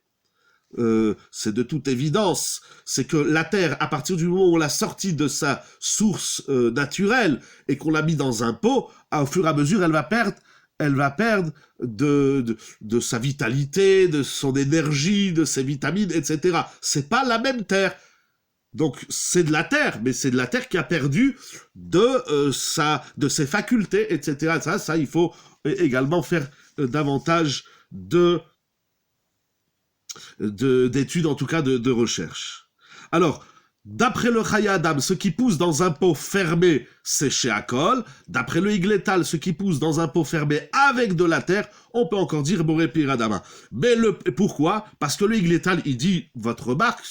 c'est de toute évidence, c'est que la terre, à partir du moment où on l'a sortie de sa source naturelle et qu'on l'a mis dans un pot, au fur et à mesure, elle va perdre de sa vitalité, de son énergie, de ses vitamines, etc. C'est pas la même terre. Donc c'est de la terre, mais c'est de la terre qui a perdu de ses facultés, etc. Ça, il faut également faire davantage d'études, en tout cas de recherche. Alors, d'après le Chaya Adam, ce qui pousse dans un pot fermé, c'est Sheakol. D'après le Igletal, ce qui pousse dans un pot fermé avec de la terre, on peut encore dire Boré Piradama. Mais pourquoi? Parce que le Igletal, il dit, votre remarque,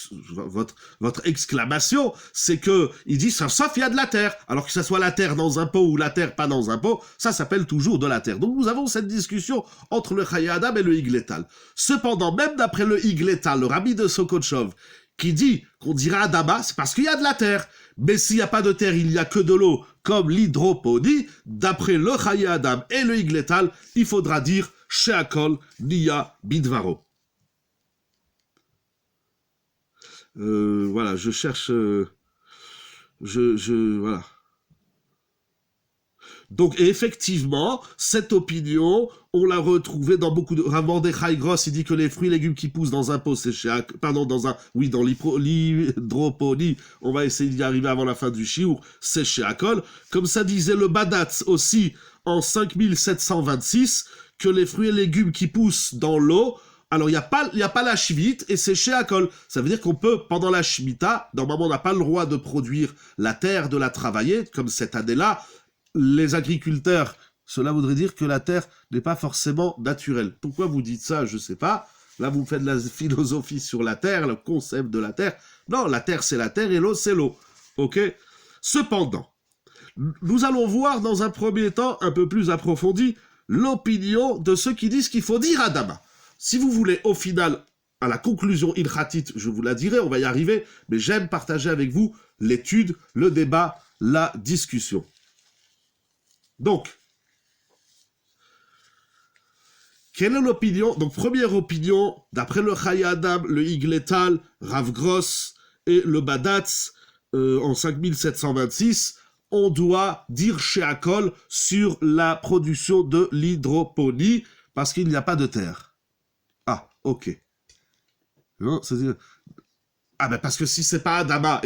votre exclamation, c'est que, il dit, sauf il y a de la terre. Alors que ça soit la terre dans un pot ou la terre pas dans un pot, ça s'appelle toujours de la terre. Donc nous avons cette discussion entre le Chaya Adam et le Igletal. Cependant, même d'après le Igletal, le rabbi de Sokotchov, qui dit qu'on dira Adama, c'est parce qu'il y a de la terre. Mais s'il n'y a pas de terre, il n'y a que de l'eau, comme l'hydroponie, d'après le Chaya Adam et le Igletal, il faudra dire Sheakol Niya Bidvaro. Voilà, je cherche... voilà. Donc, et effectivement, cette opinion, on l'a retrouvée dans beaucoup de... Rav Mordechai Gross, il dit que les fruits et légumes qui poussent dans un pot, c'est dans l'hydroponie, on va essayer d'y arriver avant la fin du chiour, c'est Sheakol. Comme ça disait le Badatz aussi, en 5726, que les fruits et légumes qui poussent dans l'eau, alors il n'y a pas la shvit et c'est Sheakol. Ça veut dire qu'on peut, pendant la shmita, normalement on n'a pas le droit de produire la terre, de la travailler, comme cette année-là, les agriculteurs, cela voudrait dire que la terre n'est pas forcément naturelle. Pourquoi vous dites ça? Je ne sais pas. Là, vous faites de la philosophie sur la terre, le concept de la terre. Non, la terre, c'est la terre et l'eau, c'est l'eau. Ok? Cependant, nous allons voir dans un premier temps, un peu plus approfondi, l'opinion de ceux qui disent qu'il faut dire Adama. Si vous voulez, au final, à la conclusion ilkhatit, je vous la dirai, on va y arriver, mais j'aime partager avec vous l'étude, le débat, la discussion. Donc, quelle est l'opinion? Donc, première opinion, d'après le Chaya Adam, le Igletal, Rav Gross et le Badatz, en 5726, on doit dire Sheakol sur la production de l'hydroponie, parce qu'il n'y a pas de terre. Ah, ok. Non, c'est-à-dire... Ah ben parce que si c'est pas Adama,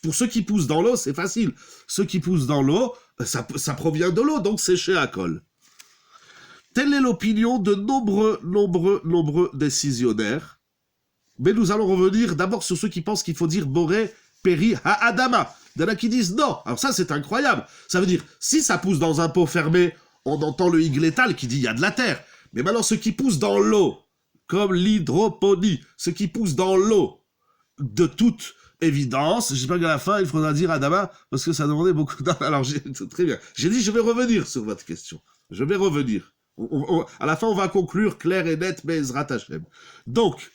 pour ceux qui poussent dans l'eau, c'est facile. Ceux qui poussent dans l'eau, ça provient de l'eau, donc c'est Sheakol. Telle est l'opinion de nombreux décisionnaires. Mais nous allons revenir d'abord sur ceux qui pensent qu'il faut dire Boré Peri Ha-Adama. Il y en a qui disent non. Alors ça, c'est incroyable. Ça veut dire, si ça pousse dans un pot fermé, on entend le Igletal qui dit il y a de la terre. Mais maintenant, ceux qui poussent dans l'eau, comme l'hydroponie, ceux qui poussent dans l'eau, de toute évidence, j'espère qu'à la fin, il faudra dire Adama, parce que ça demandait beaucoup d'argent. Alors, très bien. J'ai dit, je vais revenir sur votre question. Je vais revenir. À la fin, on va conclure clair et net, Be'ezrat Hashem. Donc,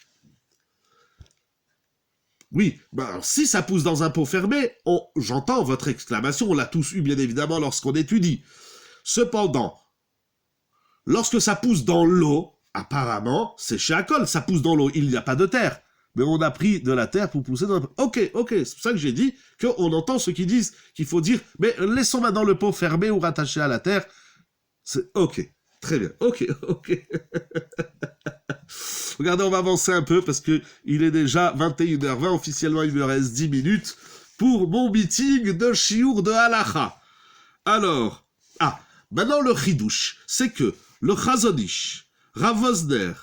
oui, alors, si ça pousse dans un pot fermé, j'entends votre exclamation, on l'a tous eu, bien évidemment, lorsqu'on étudie. Cependant, lorsque ça pousse dans l'eau, apparemment, c'est Sheakol, ça pousse dans l'eau, il n'y a pas de terre. Mais on a pris de la terre pour pousser dans le pot. Ok, c'est pour ça que j'ai dit qu'on entend ceux qui disent qu'il faut dire, mais laissons maintenant le pot fermé ou rattaché à la terre. C'est ok, très bien, ok. Regardez, on va avancer un peu parce que il est déjà 21h20, officiellement il me reste 10 minutes pour mon meeting de Shiur de Halacha. Alors, maintenant le Chidouche, c'est que le Chazon Ish, Rav Wosner,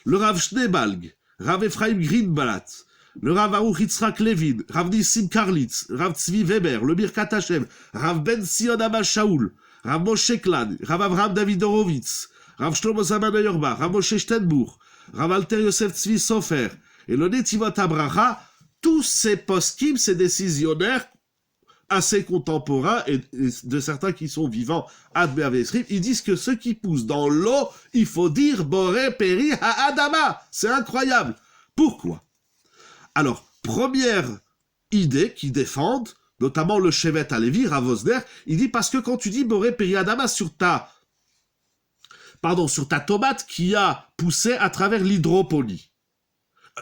le Rav Schneebalg, Rav Ephraim Greenblatt, le Rav Aruch Yitzhak Levin, Rav Nissim Karlitz, Rav Tzvi Weber, le Birkat Hashem, Rav Ben Sion Abba Shaul, Rav Moshe Klan, Rav Avraham David Horowitz, Rav Shlomo Zalman Auerbach, Rav Moshe Steinbourg, Rav Alter Yosef Tzvi Sofer et le Netivot Abraha, tous ces poskim, ces décisionnaires, à ses contemporains et de certains qui sont vivants, Admer Vesrim, ils disent que ce qui pousse dans l'eau, il faut dire Boré Peri Ha'adama. C'est incroyable. Pourquoi? Alors, première idée qu'ils défendent, notamment le Shevet Halevi, Rav Wosner, il dit parce que quand tu dis Boré Peri Ha'adama sur ta tomate qui a poussé à travers l'hydroponie.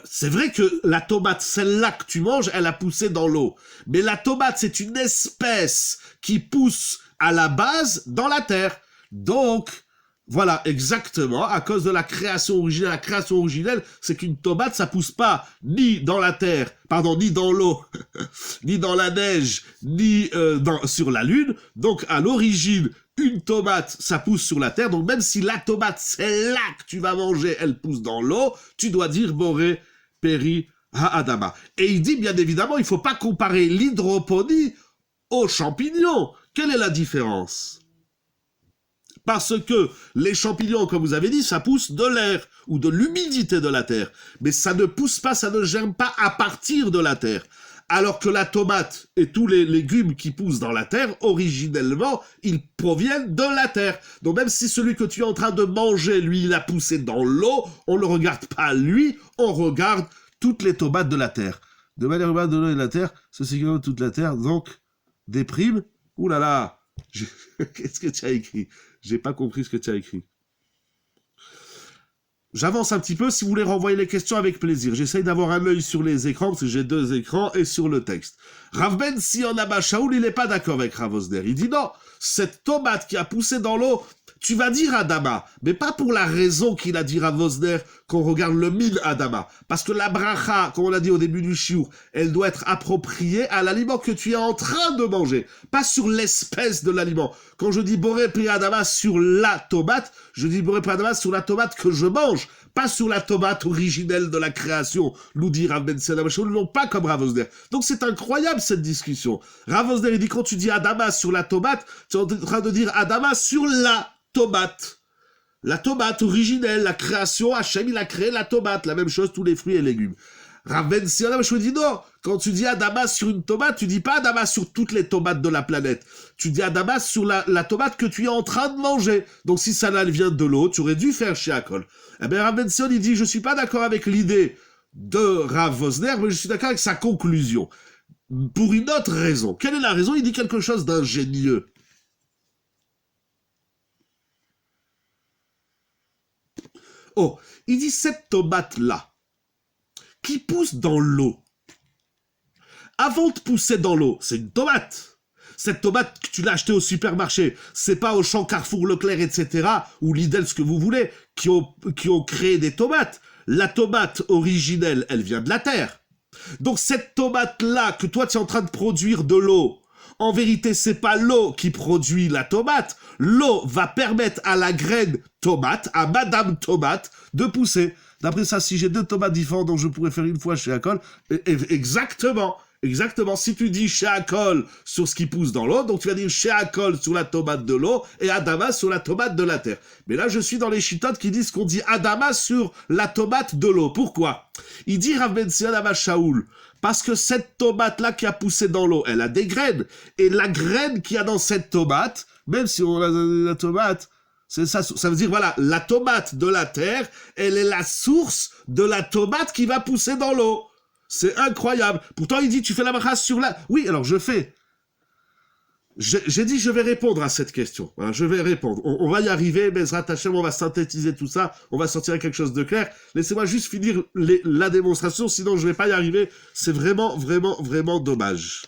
C'est vrai que la tomate, celle-là que tu manges, elle a poussé dans l'eau. Mais la tomate, c'est une espèce qui pousse à la base dans la terre. Donc, voilà, exactement, à cause de la création originelle. La création originelle, c'est qu'une tomate, ça pousse pas ni dans la terre, ni dans l'eau, ni dans la neige, ni sur la lune. Donc, à l'origine, une tomate, ça pousse sur la terre. Donc, même si la tomate, c'est là que tu vas manger, elle pousse dans l'eau, tu dois dire Boré Peri Ha'adama. Et il dit, bien évidemment, il faut pas comparer l'hydroponie aux champignons. Quelle est la différence? Parce que les champignons, comme vous avez dit, ça pousse de l'air ou de l'humidité de la terre. Mais ça ne pousse pas, ça ne germe pas à partir de la terre. Alors que la tomate et tous les légumes qui poussent dans la terre, originellement, ils proviennent de la terre. Donc même si celui que tu es en train de manger, lui, il a poussé dans l'eau, on ne le regarde pas lui, on regarde toutes les tomates de la terre. De manière humaine, de l'eau et de la terre, ceci qui toute la terre, donc, des primes. Ouh là là, qu'est-ce que tu as écrit? J'ai pas compris ce que tu as écrit. J'avance un petit peu, si vous voulez renvoyer les questions avec plaisir. J'essaye d'avoir un œil sur les écrans, parce que j'ai 2 écrans, et sur le texte. Rav Ben Sion Abba Shaoul, il n'est pas d'accord avec Rav Wosner. Il dit non, cette tomate qui a poussé dans l'eau, tu vas dire Adama, mais pas pour la raison qu'il a dit Rav Wosner, qu'on regarde le mille Adama. Parce que la bracha, comme on l'a dit au début du shiur, elle doit être appropriée à l'aliment que tu es en train de manger, pas sur l'espèce de l'aliment. Quand je dis Boré Pri Adama sur la tomate, je dis Boré Pri Adama sur la tomate que je mange, pas sur la tomate originelle de la création. Nous dit Rav Ben Sion Abba Shaoul, non pas comme Rav Wosner. Donc c'est incroyable cette discussion. Rav Wosner, il dit quand tu dis Adama sur la tomate, tu es en train de dire Adama sur la tomate. La tomate originelle, la création, Hachem, il a créé la tomate. La même chose, tous les fruits et légumes. Rav Ben Sion Abba Shaoul dit non. Quand tu dis Adama sur une tomate, tu dis pas Adama sur toutes les tomates de la planète. Tu dis Adama sur la tomate que tu es en train de manger. Donc si ça là vient de l'eau, tu aurais dû faire Shiakol. Eh bien, Rav Ben Sion, il dit, je suis pas d'accord avec l'idée de Rav Wosner, mais je suis d'accord avec sa conclusion. Pour une autre raison. Quelle est la raison? Il dit quelque chose d'ingénieux. Oh, il dit cette tomate-là, qui pousse dans l'eau. Avant de pousser dans l'eau, c'est une tomate. Cette tomate que tu l'as achetée au supermarché, c'est pas au champ Carrefour, Leclerc, etc., ou Lidl, ce que vous voulez, qui ont créé des tomates. La tomate originelle, elle vient de la terre. Donc cette tomate-là, que toi tu es en train de produire de l'eau, en vérité, c'est pas l'eau qui produit la tomate. L'eau va permettre à la graine tomate, à Madame Tomate, de pousser. D'après ça, si j'ai 2 tomates différentes, donc je pourrais faire une fois chez Akol, exactement. Exactement, si tu dis Sheakol sur ce qui pousse dans l'eau, donc tu vas dire Sheakol sur la tomate de l'eau et Adama sur la tomate de la terre. Mais là, je suis dans les chitotes qui disent qu'on dit Adama sur la tomate de l'eau. Pourquoi? Il dit Rav Ben Sion Abba Shaoul, parce que cette tomate-là qui a poussé dans l'eau, elle a des graines. Et la graine qu'il y a dans cette tomate, même si on a la tomate, c'est ça veut dire, voilà, la tomate de la terre, elle est la source de la tomate qui va pousser dans l'eau. C'est incroyable. Pourtant, il dit, tu fais la bracha sur la... Oui, alors je fais. J'ai dit, je vais répondre à cette question. Voilà, je vais répondre. On va y arriver, Bezrat Hashem, on va synthétiser tout ça, on va sortir quelque chose de clair. Laissez-moi juste finir la démonstration, sinon je vais pas y arriver. C'est vraiment, vraiment, vraiment dommage.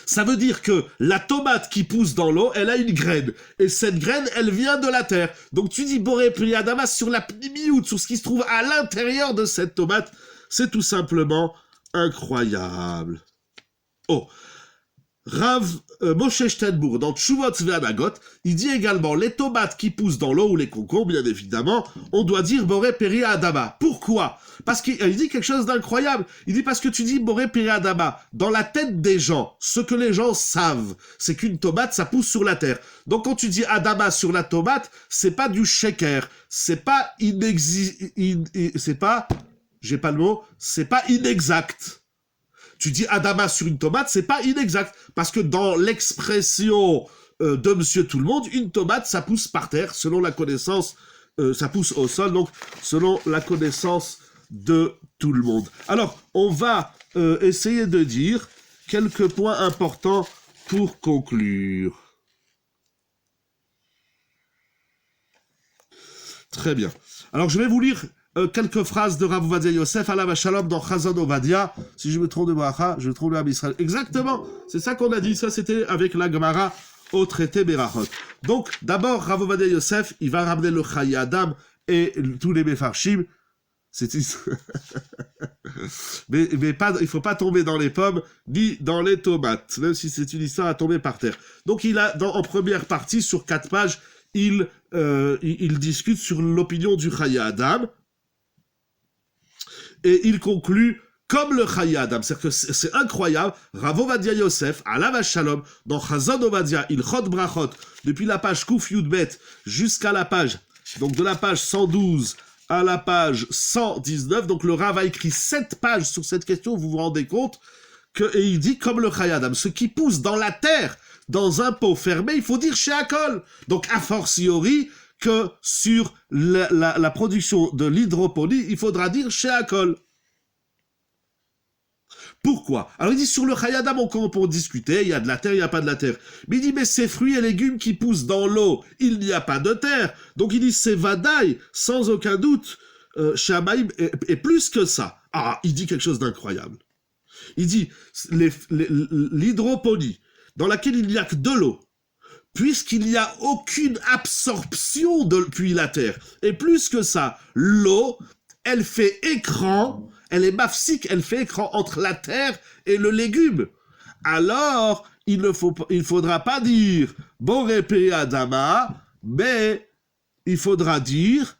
Ça veut dire que la tomate qui pousse dans l'eau, elle a une graine. Et cette graine, elle vient de la terre. Donc tu dis Boré Pri Adama sur la pnimiout, sur ce qui se trouve à l'intérieur de cette tomate. C'est tout simplement incroyable. Oh, Rav Moshe Steinbourg, dans Tshuvot Ve'anagot, il dit également, les tomates qui poussent dans l'eau, ou les concombres, bien évidemment, on doit dire Boré Peri Adama. Pourquoi? Parce qu'il dit quelque chose d'incroyable. Il dit parce que tu dis Boré Peri Adama. Dans la tête des gens, ce que les gens savent, c'est qu'une tomate, ça pousse sur la terre. Donc quand tu dis Adama sur la tomate, c'est pas du sheker, c'est pas c'est pas, j'ai pas le mot, c'est pas inexact. tu dis Adama sur une tomate, c'est pas inexact. Parce que dans l'expression de Monsieur Tout-le-Monde, une tomate, ça pousse par terre, selon la connaissance, ça pousse au sol, donc selon la connaissance de tout le monde. Alors, on va essayer de dire quelques points importants pour conclure. Très bien. Alors, je vais vous lire quelques phrases de Rav Ovadia Yosef, Alav Shalom, dans Chazon Ovadia. Si je me trompe de Bracha, je trouve le Ham Israël. Exactement, c'est ça qu'on a dit. Ça, c'était avec la Gemara au traité Berachot. Donc, d'abord, Rav Ovadia Yosef, il va ramener le Chaye Adam et tous les Mefarshim. mais pas, il faut pas tomber dans les pommes ni dans les tomates, même si c'est une histoire à tomber par terre. Donc, il a, en première partie, sur 4 pages, il discute sur l'opinion du Chaye Adam et il conclut comme le Chaye Adam. C'est-à-dire que c'est incroyable. Rav Ovadia Yosef, Alav Shalom, dans Chazon Ovadia, Ilchot Brachot, depuis la page Kuf Yudbet jusqu'à la page, donc de la page 112 à la page 119, donc le Rav a écrit 7 pages sur cette question, vous vous rendez compte, et il dit comme le Chaye Adam, ce qui pousse dans la terre, dans un pot fermé, il faut dire Sheakol. Donc, a fortiori, que sur la production de l'hydroponie, il faudra dire Sheakol. Pourquoi? Alors, il dit, sur le Chaye Adam, on peut discuter, il y a de la terre, il n'y a pas de la terre. Mais il dit, mais ces fruits et légumes qui poussent dans l'eau, il n'y a pas de terre. Donc, il dit, c'est Vadaï, sans aucun doute, Shamaïm, et plus que ça. Ah, il dit quelque chose d'incroyable. Il dit, l'hydroponie, dans laquelle il n'y a que de l'eau, puisqu'il n'y a aucune absorption depuis la terre. Et plus que ça, l'eau, elle fait écran, elle est mafsique, elle fait écran entre la terre et le légume. Alors, il faudra pas dire Boré Adama, mais il faudra dire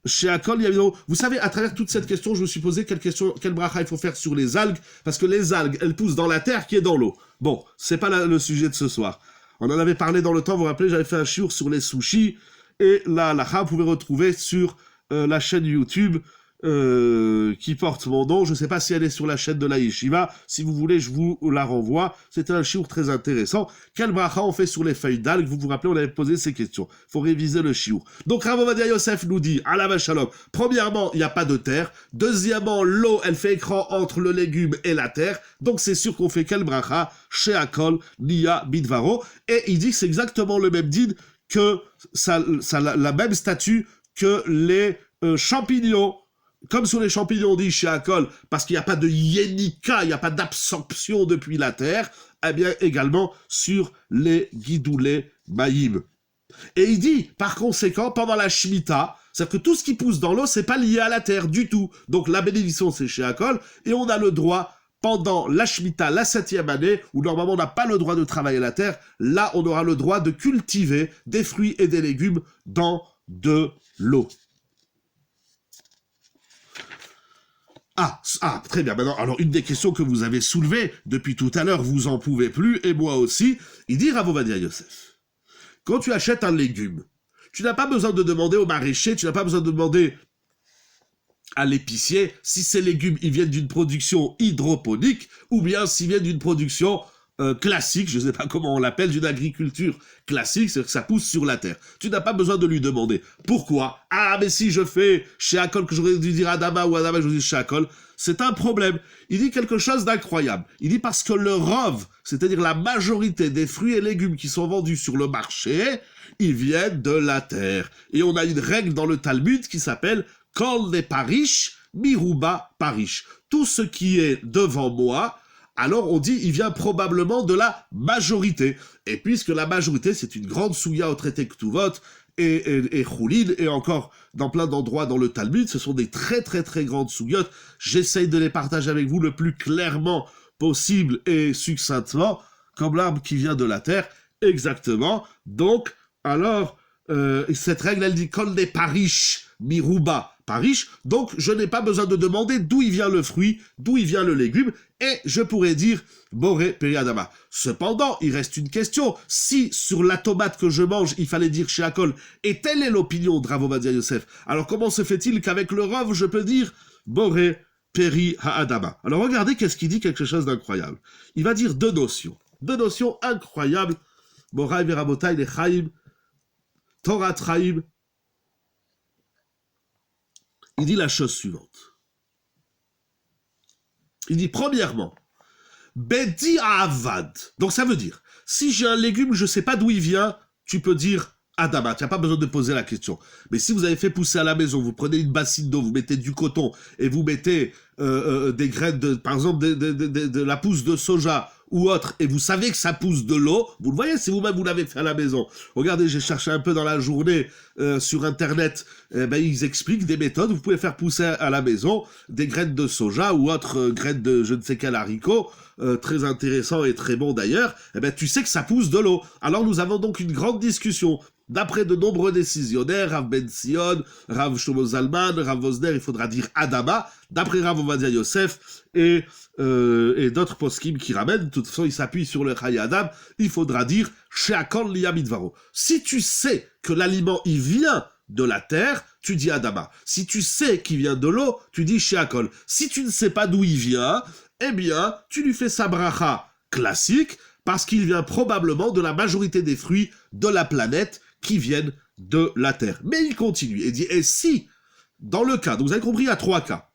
Sheakol Yamino. Vous savez, à travers toute cette question, je me suis posé quelle bracha il faut faire sur les algues, parce que les algues, elles poussent dans la terre qui est dans l'eau. Bon, c'est pas le sujet de ce soir. On en avait parlé dans le temps, vous vous rappelez, j'avais fait un shiur sur les sushis, et la halakha, vous pouvez retrouver sur la chaîne YouTube qui porte mon nom. Je ne sais pas si elle est sur la chaîne de la Yeshiva. Si vous voulez, je vous la renvoie. C'était un shiur très intéressant. Quel bracha on fait sur les feuilles d'algues? Vous vous rappelez, on avait posé ces questions. Il faut réviser le shiur. Donc, Rav Ovadia Yosef nous dit, Alav Shalom, premièrement, il n'y a pas de terre. Deuxièmement, l'eau, elle fait écran entre le légume et la terre. Donc, c'est sûr qu'on fait quel bracha? Sheakol, Nia, Bidvaro. Et il dit que c'est exactement le même din que ça la même statut que les champignons. Comme sur les champignons, on dit Sheakol, parce qu'il n'y a pas de yenika, il n'y a pas d'absorption depuis la terre, eh bien également sur les gidoulé maïm. Et il dit, par conséquent, pendant la Shemitah, c'est-à-dire que tout ce qui pousse dans l'eau, c'est pas lié à la terre du tout. Donc la bénédiction, c'est Sheakol, et on a le droit, pendant la Shemitah, la 7e année, où normalement on n'a pas le droit de travailler la terre, là on aura le droit de cultiver des fruits et des légumes dans de l'eau. Ah, très bien. Maintenant, alors, une des questions que vous avez soulevées depuis tout à l'heure, vous en pouvez plus, et moi aussi, il dit Rav Ovadia Yosef. Quand tu achètes un légume, tu n'as pas besoin de demander au maraîcher, tu n'as pas besoin de demander à l'épicier si ces légumes, ils viennent d'une production hydroponique, ou bien s'ils viennent d'une production classique, je ne sais pas comment on l'appelle, d'une agriculture classique, c'est-à-dire que ça pousse sur la terre. Tu n'as pas besoin de lui demander. Pourquoi? Ah, mais si je fais Sheakol, que j'aurais dû dire Adama ou Adama, je dis Sheakol, c'est un problème. Il dit quelque chose d'incroyable. Il dit parce que le rov, c'est-à-dire la majorité des fruits et légumes qui sont vendus sur le marché, ils viennent de la terre. Et on a une règle dans le Talmud qui s'appelle Kol de Parish, Miruba Parish. Tout ce qui est devant moi, alors on dit, il vient probablement de la majorité. Et puisque la majorité, c'est une grande souya au traité Ktuvot, et Choulin, et encore dans plein d'endroits dans le Talmud, ce sont des très très très grandes souyot. J'essaye de les partager avec vous le plus clairement possible et succinctement, comme l'arbre qui vient de la terre, exactement. Donc, alors, cette règle, elle dit, Kol des parish, miruba, parish, donc je n'ai pas besoin de demander d'où il vient le fruit, d'où il vient le légume, et je pourrais dire Boré Periadama. Cependant, il reste une question. Si sur la tomate que je mange, il fallait dire Sheakol, et telle est l'opinion de Rav Ovadia Yosef, alors comment se fait-il qu'avec le Rav, je peux dire Boré peri ha'adama. Alors regardez qu'est-ce qu'il dit, quelque chose d'incroyable. Il va dire deux notions incroyables. Moraï verabotai le chaim, Torah Traim. Il dit la chose suivante. Il dit premièrement, Bedi Avad. Donc ça veut dire, si j'ai un légume, je ne sais pas d'où il vient, tu peux dire Adama, tu n'as pas besoin de poser la question. Mais si vous avez fait pousser à la maison, vous prenez une bassine d'eau, vous mettez du coton et vous mettez des graines, par exemple de la pousse de soja ou autre, et vous savez que ça pousse de l'eau, vous le voyez si vous-même vous l'avez fait à la maison. Regardez, j'ai cherché un peu dans la journée sur Internet, ils expliquent des méthodes, vous pouvez faire pousser à la maison des graines de soja ou autres graines de je ne sais quel haricot, très intéressant et très bon d'ailleurs, tu sais que ça pousse de l'eau. Alors nous avons donc une grande discussion. D'après de nombreux décisionnaires, Rav Ben Sion, Rav Shlomo Zalman, Rav Vosner, il faudra dire Adama, d'après Rav Ovadia Yosef et d'autres poskim qui ramènent, de toute façon ils s'appuient sur le Chayei Adam, il faudra dire Sheakol Liya Midvaro. Si tu sais que l'aliment il vient de la terre, tu dis Adama. Si tu sais qu'il vient de l'eau, tu dis Sheakol. Si tu ne sais pas d'où il vient, eh bien, tu lui fais sa bracha classique, parce qu'il vient probablement de la majorité des fruits de la planète qui viennent de la terre. Mais il continue et dit, et si, dans le cas, donc vous avez compris, il y a trois cas.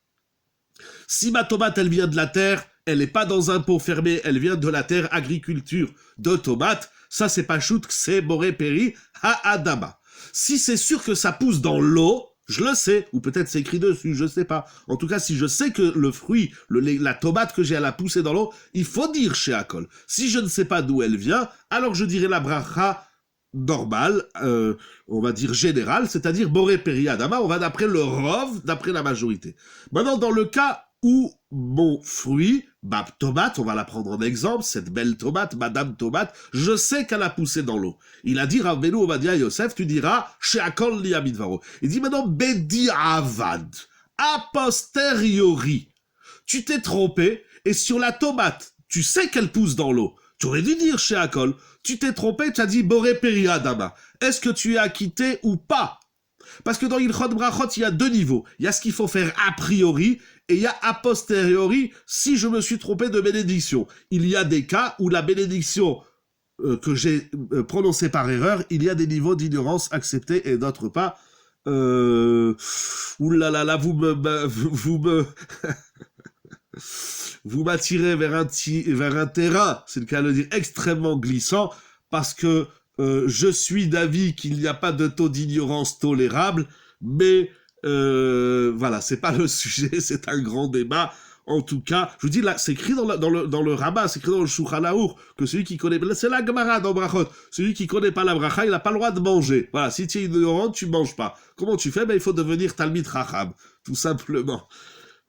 Si ma tomate, elle vient de la terre, elle n'est pas dans un pot fermé, elle vient de la terre, agriculture de tomates, ça c'est pas chout, c'est boré péri, ha-adama. Si c'est sûr que ça pousse dans l'eau, je le sais, ou peut-être c'est écrit dessus, je sais pas. En tout cas, si je sais que le fruit, la tomate que j'ai à la pousser dans l'eau, il faut dire chez Akol. Si je ne sais pas d'où elle vient, alors je dirai la bracha normale, on va dire générale, c'est-à-dire Boré Peri Adama, on va d'après le Rov, d'après la majorité. Maintenant, dans le cas où mon fruit, ma tomate, on va la prendre en exemple, cette belle tomate, Madame Tomate, je sais qu'elle a poussé dans l'eau. Il a dit, Rav Benu Ovadia Yosef, tu diras, Sheakol Liya Midvaro. Il dit maintenant, Bedi Avad, a posteriori, tu t'es trompé, et sur la tomate, tu sais qu'elle pousse dans l'eau. Tu aurais dû dire Sheakol, tu t'es trompé, tu as dit Boré Peri Adama. Est-ce que tu es acquitté ou pas? Parce que dans Ilchot Brachot, il y a deux niveaux. Il y a ce qu'il faut faire a priori, et il y a a posteriori, si je me suis trompé de bénédiction. Il y a des cas où la bénédiction que j'ai prononcée par erreur, il y a des niveaux d'ignorance acceptés et d'autres pas. Oulalala, vous m'attirez vers un terrain, c'est le cas de le dire, extrêmement glissant, parce que je suis d'avis qu'il n'y a pas de taux d'ignorance tolérable, mais voilà, c'est pas le sujet, c'est un grand débat. En tout cas, je vous dis là, c'est écrit dans le rabbin, c'est écrit dans le Shulchan Aruch, que celui qui connaît, c'est la Gemara dans Brachot, celui qui connaît pas la bracha, il n'a pas le droit de manger. Voilà, si tu es ignorant, tu manges pas. Comment tu fais? Ben, il faut devenir Talmid Chacham, tout simplement.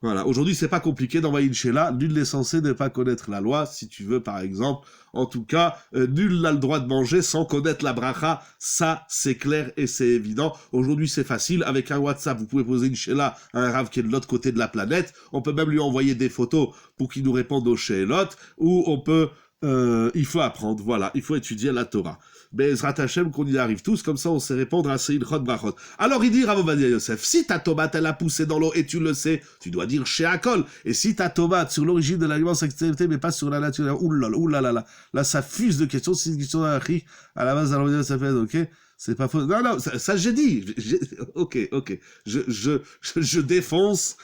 Voilà, aujourd'hui c'est pas compliqué dans Vaïnchela, nul n'est censé ne pas connaître la loi, si tu veux par exemple, en tout cas, nul n'a le droit de manger sans connaître la bracha, ça c'est clair et c'est évident. Aujourd'hui c'est facile, avec un WhatsApp vous pouvez poser une shela à un rave qui est de l'autre côté de la planète, on peut même lui envoyer des photos pour qu'il nous réponde aux shelot, ou on peut, il faut apprendre, voilà, il faut étudier la Torah. Bezrat Hashem qu'on y arrive tous, comme ça on sait répondre à ces Ilchot Brachot. Alors il dit Rav Ovadia Yosef, si ta tomate elle a poussé dans l'eau et tu le sais, tu dois dire Sheakol. Et si ta tomate sur l'origine de l'aliment s'acceptait mais pas sur la nature, oulala, là ça fuse de questions, c'est une question à la base d'Allah ça fait ok. C'est pas faux. Non, ça j'ai dit. Ok. Je défonce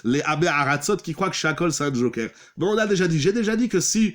les Abé Aratzot qui croient que Sheakol c'est un joker. Mais on a déjà dit, j'ai déjà dit que si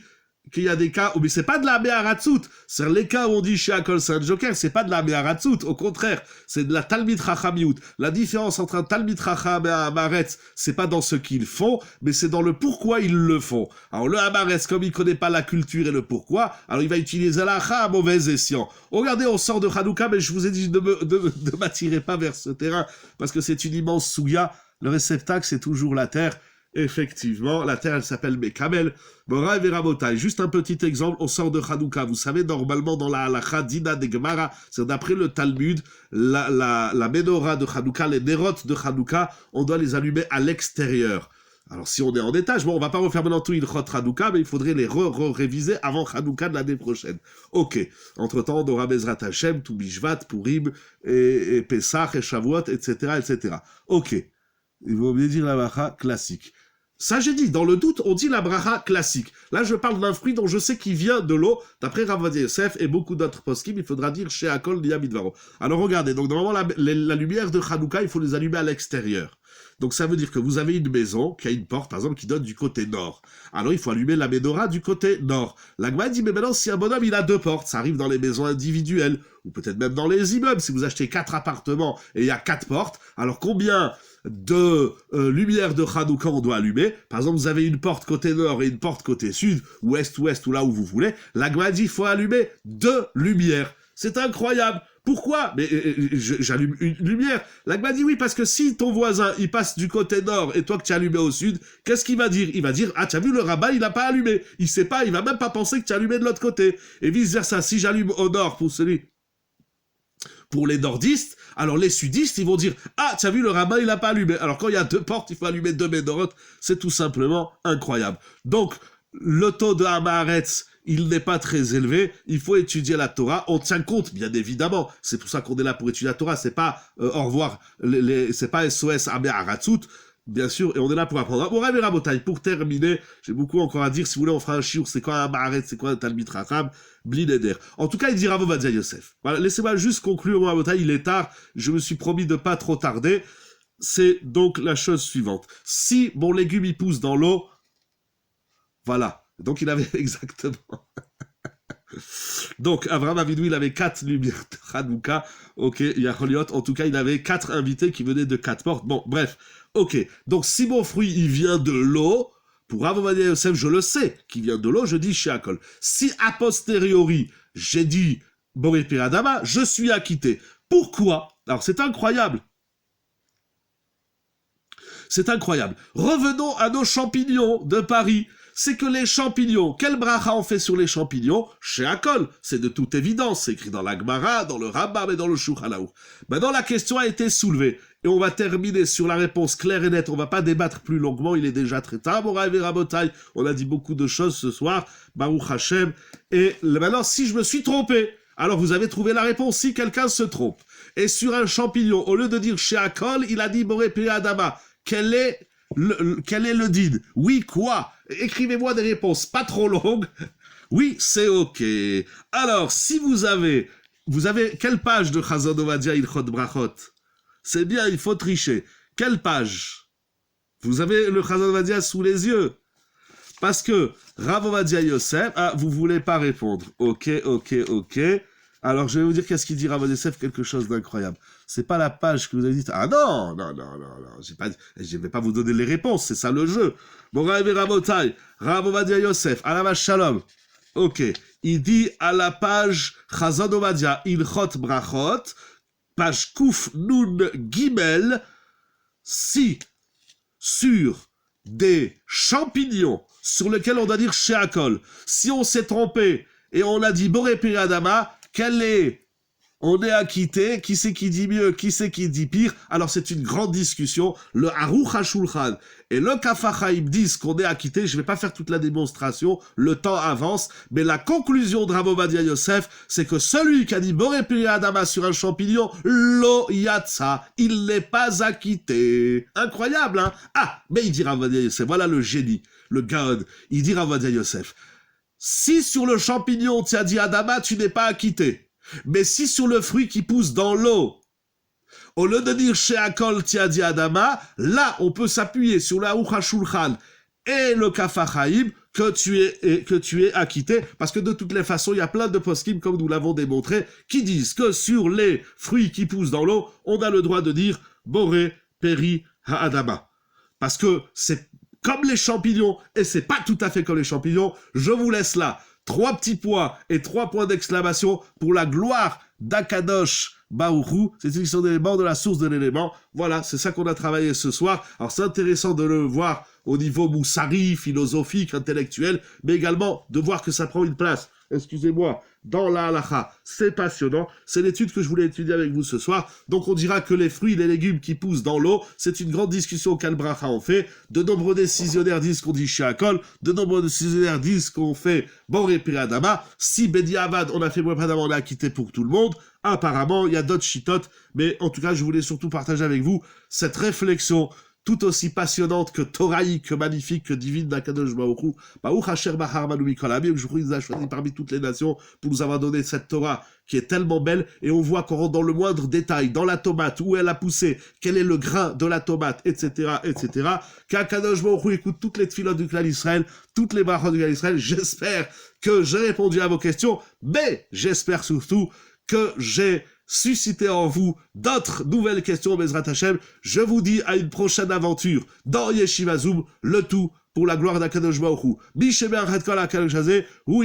qu'il y a des cas où, mais c'est pas de la Béharatzut, c'est les cas où on dit Sheakol c'est un joker, c'est pas de la Béharatzut, au contraire, c'est de la Talmid Chachamiout. La différence entre un Talmid Chacham et un Hamaretz, c'est pas dans ce qu'ils font, mais c'est dans le pourquoi ils le font. Alors le Hamaretz, comme il connaît pas la culture et le pourquoi, alors il va utiliser l'Acha à mauvais escient. Regardez, on sort de Hanouka, mais je vous ai dit de m'attirer pas vers ce terrain, parce que c'est une immense souya, le réceptacle c'est toujours la terre. Effectivement, la terre, elle s'appelle Mekamel. Moraï Verabotai. Juste un petit exemple, on sort de Hanouka. Vous savez, normalement, dans la halakha Dina de Gemara, c'est d'après le Talmud, la menorah de Hanouka, les Nerot de Hanouka, on doit les allumer à l'extérieur. Alors, si on est en étage, bon, on va pas refaire maintenant tout Ilchot Hanouka, mais il faudrait les réviser avant Hanouka de l'année prochaine. Ok. Entre-temps, on aura Bezrat Hashem, tout Bishvat, Purim, et Pesach, et Shavuot, etc., etc. Ok. Il vaut mieux dire la bracha classique. Ça, j'ai dit, dans le doute, on dit la bracha classique. Là, je parle d'un fruit dont je sais qu'il vient de l'eau, d'après Rav Ovadia Yosef et beaucoup d'autres poskim, il faudra dire chez Akol Liya Midvaro. Alors, regardez, donc, normalement, la lumière de Hanouka, il faut les allumer à l'extérieur. Donc, ça veut dire que vous avez une maison qui a une porte, par exemple, qui donne du côté nord. Alors, il faut allumer la menorah du côté nord. La Gemara dit, mais maintenant, si un bonhomme, il a deux portes, ça arrive dans les maisons individuelles, ou peut-être même dans les immeubles, si vous achetez 4 appartements et il y a 4 portes, alors combien de lumière de Hanouka on doit allumer? Par exemple, vous avez une porte côté nord et une porte côté sud, ou est, ou là où vous voulez. La Gemara dit, il faut allumer 2 lumières. C'est incroyable. Pourquoi? Mais j'allume une lumière. La Gemara dit oui, parce que si ton voisin, il passe du côté nord et toi que tu as allumé au sud, qu'est-ce qu'il va dire? Il va dire, ah, tu as vu, le rabbin, il n'a pas allumé. Il sait pas, il va même pas penser que tu as allumé de l'autre côté. Et vice versa, si j'allume au nord pour les nordistes, alors les sudistes, ils vont dire « Ah, tu as vu, le rabbin, il n'a pas allumé. » Alors quand il y a 2 portes, il faut allumer 2 ménorotes. C'est tout simplement incroyable. Donc, le taux de Hamaretz, il n'est pas très élevé. Il faut étudier la Torah. On tient compte, bien évidemment. C'est pour ça qu'on est là pour étudier la Torah. C'est pas au revoir, c'est pas SOS Amé Haratzut. Bien sûr, et on est là pour apprendre. Bon, Rabbi Rabotai, pour terminer, j'ai beaucoup encore à dire. Si vous voulez, on fera un chiour. C'est quoi un Maharet, c'est quoi un Talmid Racham, Blineder. En tout cas, il dit Rav Ovadia Yosef. Voilà, laissez-moi juste conclure, mon Rabotai, il est tard. Je me suis promis de pas trop tarder. C'est donc la chose suivante. Si mon légume, il pousse dans l'eau, voilà. Donc, il avait exactement... Donc, Abraham Avidou, il avait 4 lumières de Hanouka. Ok, Yacholiot. En tout cas, il avait 4 invités qui venaient de 4 portes. Bon, bref. Ok. Donc, si mon fruit, il vient de l'eau, pour Rav Ovadia Yosef, je le sais, qu'il vient de l'eau, je dis chez Akol. Si a posteriori, j'ai dit Boré Piradama, je suis acquitté. Pourquoi? Alors, c'est incroyable. C'est incroyable. Revenons à nos champignons de Paris. C'est que les champignons, quel bracha on fait sur les champignons? Chez Akol, c'est de toute évidence, c'est écrit dans la Gemara, dans le Rambam et dans le Shulchan Aruch. Maintenant, la question a été soulevée, et on va terminer sur la réponse claire et nette, on va pas débattre plus longuement, il est déjà très tard, Moraï et Rabotai, on a dit beaucoup de choses ce soir, Baruch Hashem, et maintenant, si je me suis trompé, alors vous avez trouvé la réponse, si quelqu'un se trompe, et sur un champignon, au lieu de dire chez Akol, il a dit Boré Piri Adama, quel est le did? Oui, quoi? Écrivez-moi des réponses pas trop longues. Oui, c'est ok. Alors, si vous avez quelle page de Chazon Ovadia Ilchot Brachot? C'est bien, il faut tricher. Quelle page? Vous avez le Chazon Ovadia sous les yeux. Parce que Rav Ovadia Yosef, ah, vous voulez pas répondre. Ok. Alors, je vais vous dire qu'est-ce qu'il dit Rav Ovadia Yosef, quelque chose d'incroyable. C'est pas la page que vous avez dit. Ah non. Je vais pas vous donner les réponses, c'est ça le jeu. Bon, Rav Ovadia Yosef, Alava Shalom. Ok. Il dit à la page Chazon Ovadia Ilchot Brachot, page Kouf Nun Gimel, si sur des champignons sur lesquels on doit dire Sheakol, si on s'est trompé et on a dit Boré Piri Adama, quel est... On est acquitté, qui c'est qui dit mieux, qui c'est qui dit pire, alors c'est une grande discussion, le Aruch HaShulchan et le Kaf HaChaim disent qu'on est acquitté, je vais pas faire toute la démonstration, le temps avance, mais la conclusion de Rav Ovadia Yosef, c'est que celui qui a dit Boré Piri Adama sur un champignon, lo yatsa, il n'est pas acquitté. Incroyable, hein? Ah, mais il dit Rav Ovadia Yosef, voilà le génie, le Gaon, il dit Rav Ovadia Yosef, si sur le champignon tu as dit Adama, tu n'es pas acquitté. Mais si sur le fruit qui pousse dans l'eau, au lieu de dire chez Akol Tiadi Adama, là on peut s'appuyer sur la Aruch HaShulchan et le Kaf HaChaim que tu es acquitté, parce que de toutes les façons, il y a plein de poskim, comme nous l'avons démontré, qui disent que sur les fruits qui poussent dans l'eau, on a le droit de dire Boré Peri Ha'adama. Parce que c'est comme les champignons, et c'est pas tout à fait comme les champignons, je vous laisse là. 3 petits points et 3 points d'exclamation pour la gloire d'Akadosh Baruchou. C'est une question d'éléments de la source de l'élément. Voilà, c'est ça qu'on a travaillé ce soir. Alors c'est intéressant de le voir au niveau moussari, philosophique, intellectuel, mais également de voir que ça prend une place, excusez-moi, dans la halacha. C'est passionnant. C'est l'étude que je voulais étudier avec vous ce soir. Donc on dira que les fruits et les légumes qui poussent dans l'eau, c'est une grande discussion qu'Al Bracha en fait. De nombreux décisionnaires disent qu'on dit Sheakol. De nombreux décisionnaires disent qu'on fait Boré Piri Adama. Si Bedi Avad, on a fait Boré Adama, on a acquitté pour tout le monde. Apparemment, il y a d'autres chitotes. Mais en tout cas, je voulais surtout partager avec vous cette réflexion tout aussi passionnante que toraïque, que magnifique, que divine d'Akadosh Baruch Hu. Baruch Asher Bahar Banu Mikol Hamim, je vous ai choisi parmi toutes les nations pour nous avoir donné cette Torah qui est tellement belle, et on voit qu'on rentre dans le moindre détail, dans la tomate, où elle a poussé, quel est le grain de la tomate, etc., etc., qu'Akadosh Baruch Hu écoute toutes les tfilotes du clan Israël, toutes les brachot du clan Israël. J'espère que j'ai répondu à vos questions, mais j'espère surtout que j'ai suscité en vous d'autres nouvelles questions, Bezrat Hashem. Je vous dis à une prochaine aventure dans Yeshiva Zoom, le tout pour la gloire d'Akadosh Baruch Hu. Bishemer Hatkol HaKadosh Hazeh, ou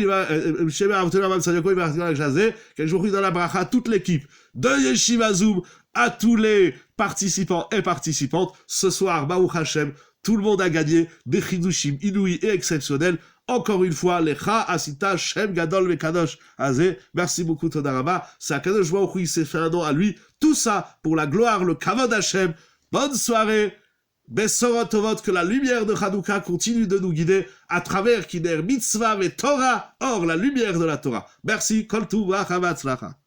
Bishemer Avtonar Mam Sadeko, il va Hatkol HaKadosh Hazeh, que je vous prie dans la bracha, toute l'équipe de Yeshiva Zoom, à tous les participants et participantes. Ce soir, Baruch Hashem, tout le monde a gagné des chidushim inouïs et exceptionnels. Encore une fois, Lecha Asita Shem Gadol Vekadosh Hazeh. Merci beaucoup, Todaraba. C'est Akadosh Baruch Hu, il s'est fait un nom à lui. Tout ça pour la gloire, le Kavod Hashem. Bonne soirée. Bessorot Tovot, que la lumière de Hanouka continue de nous guider à travers Kider Mitzvah et Torah. Or, la lumière de la Torah. Merci. Kol Tuv V'Chavat Tzlacha.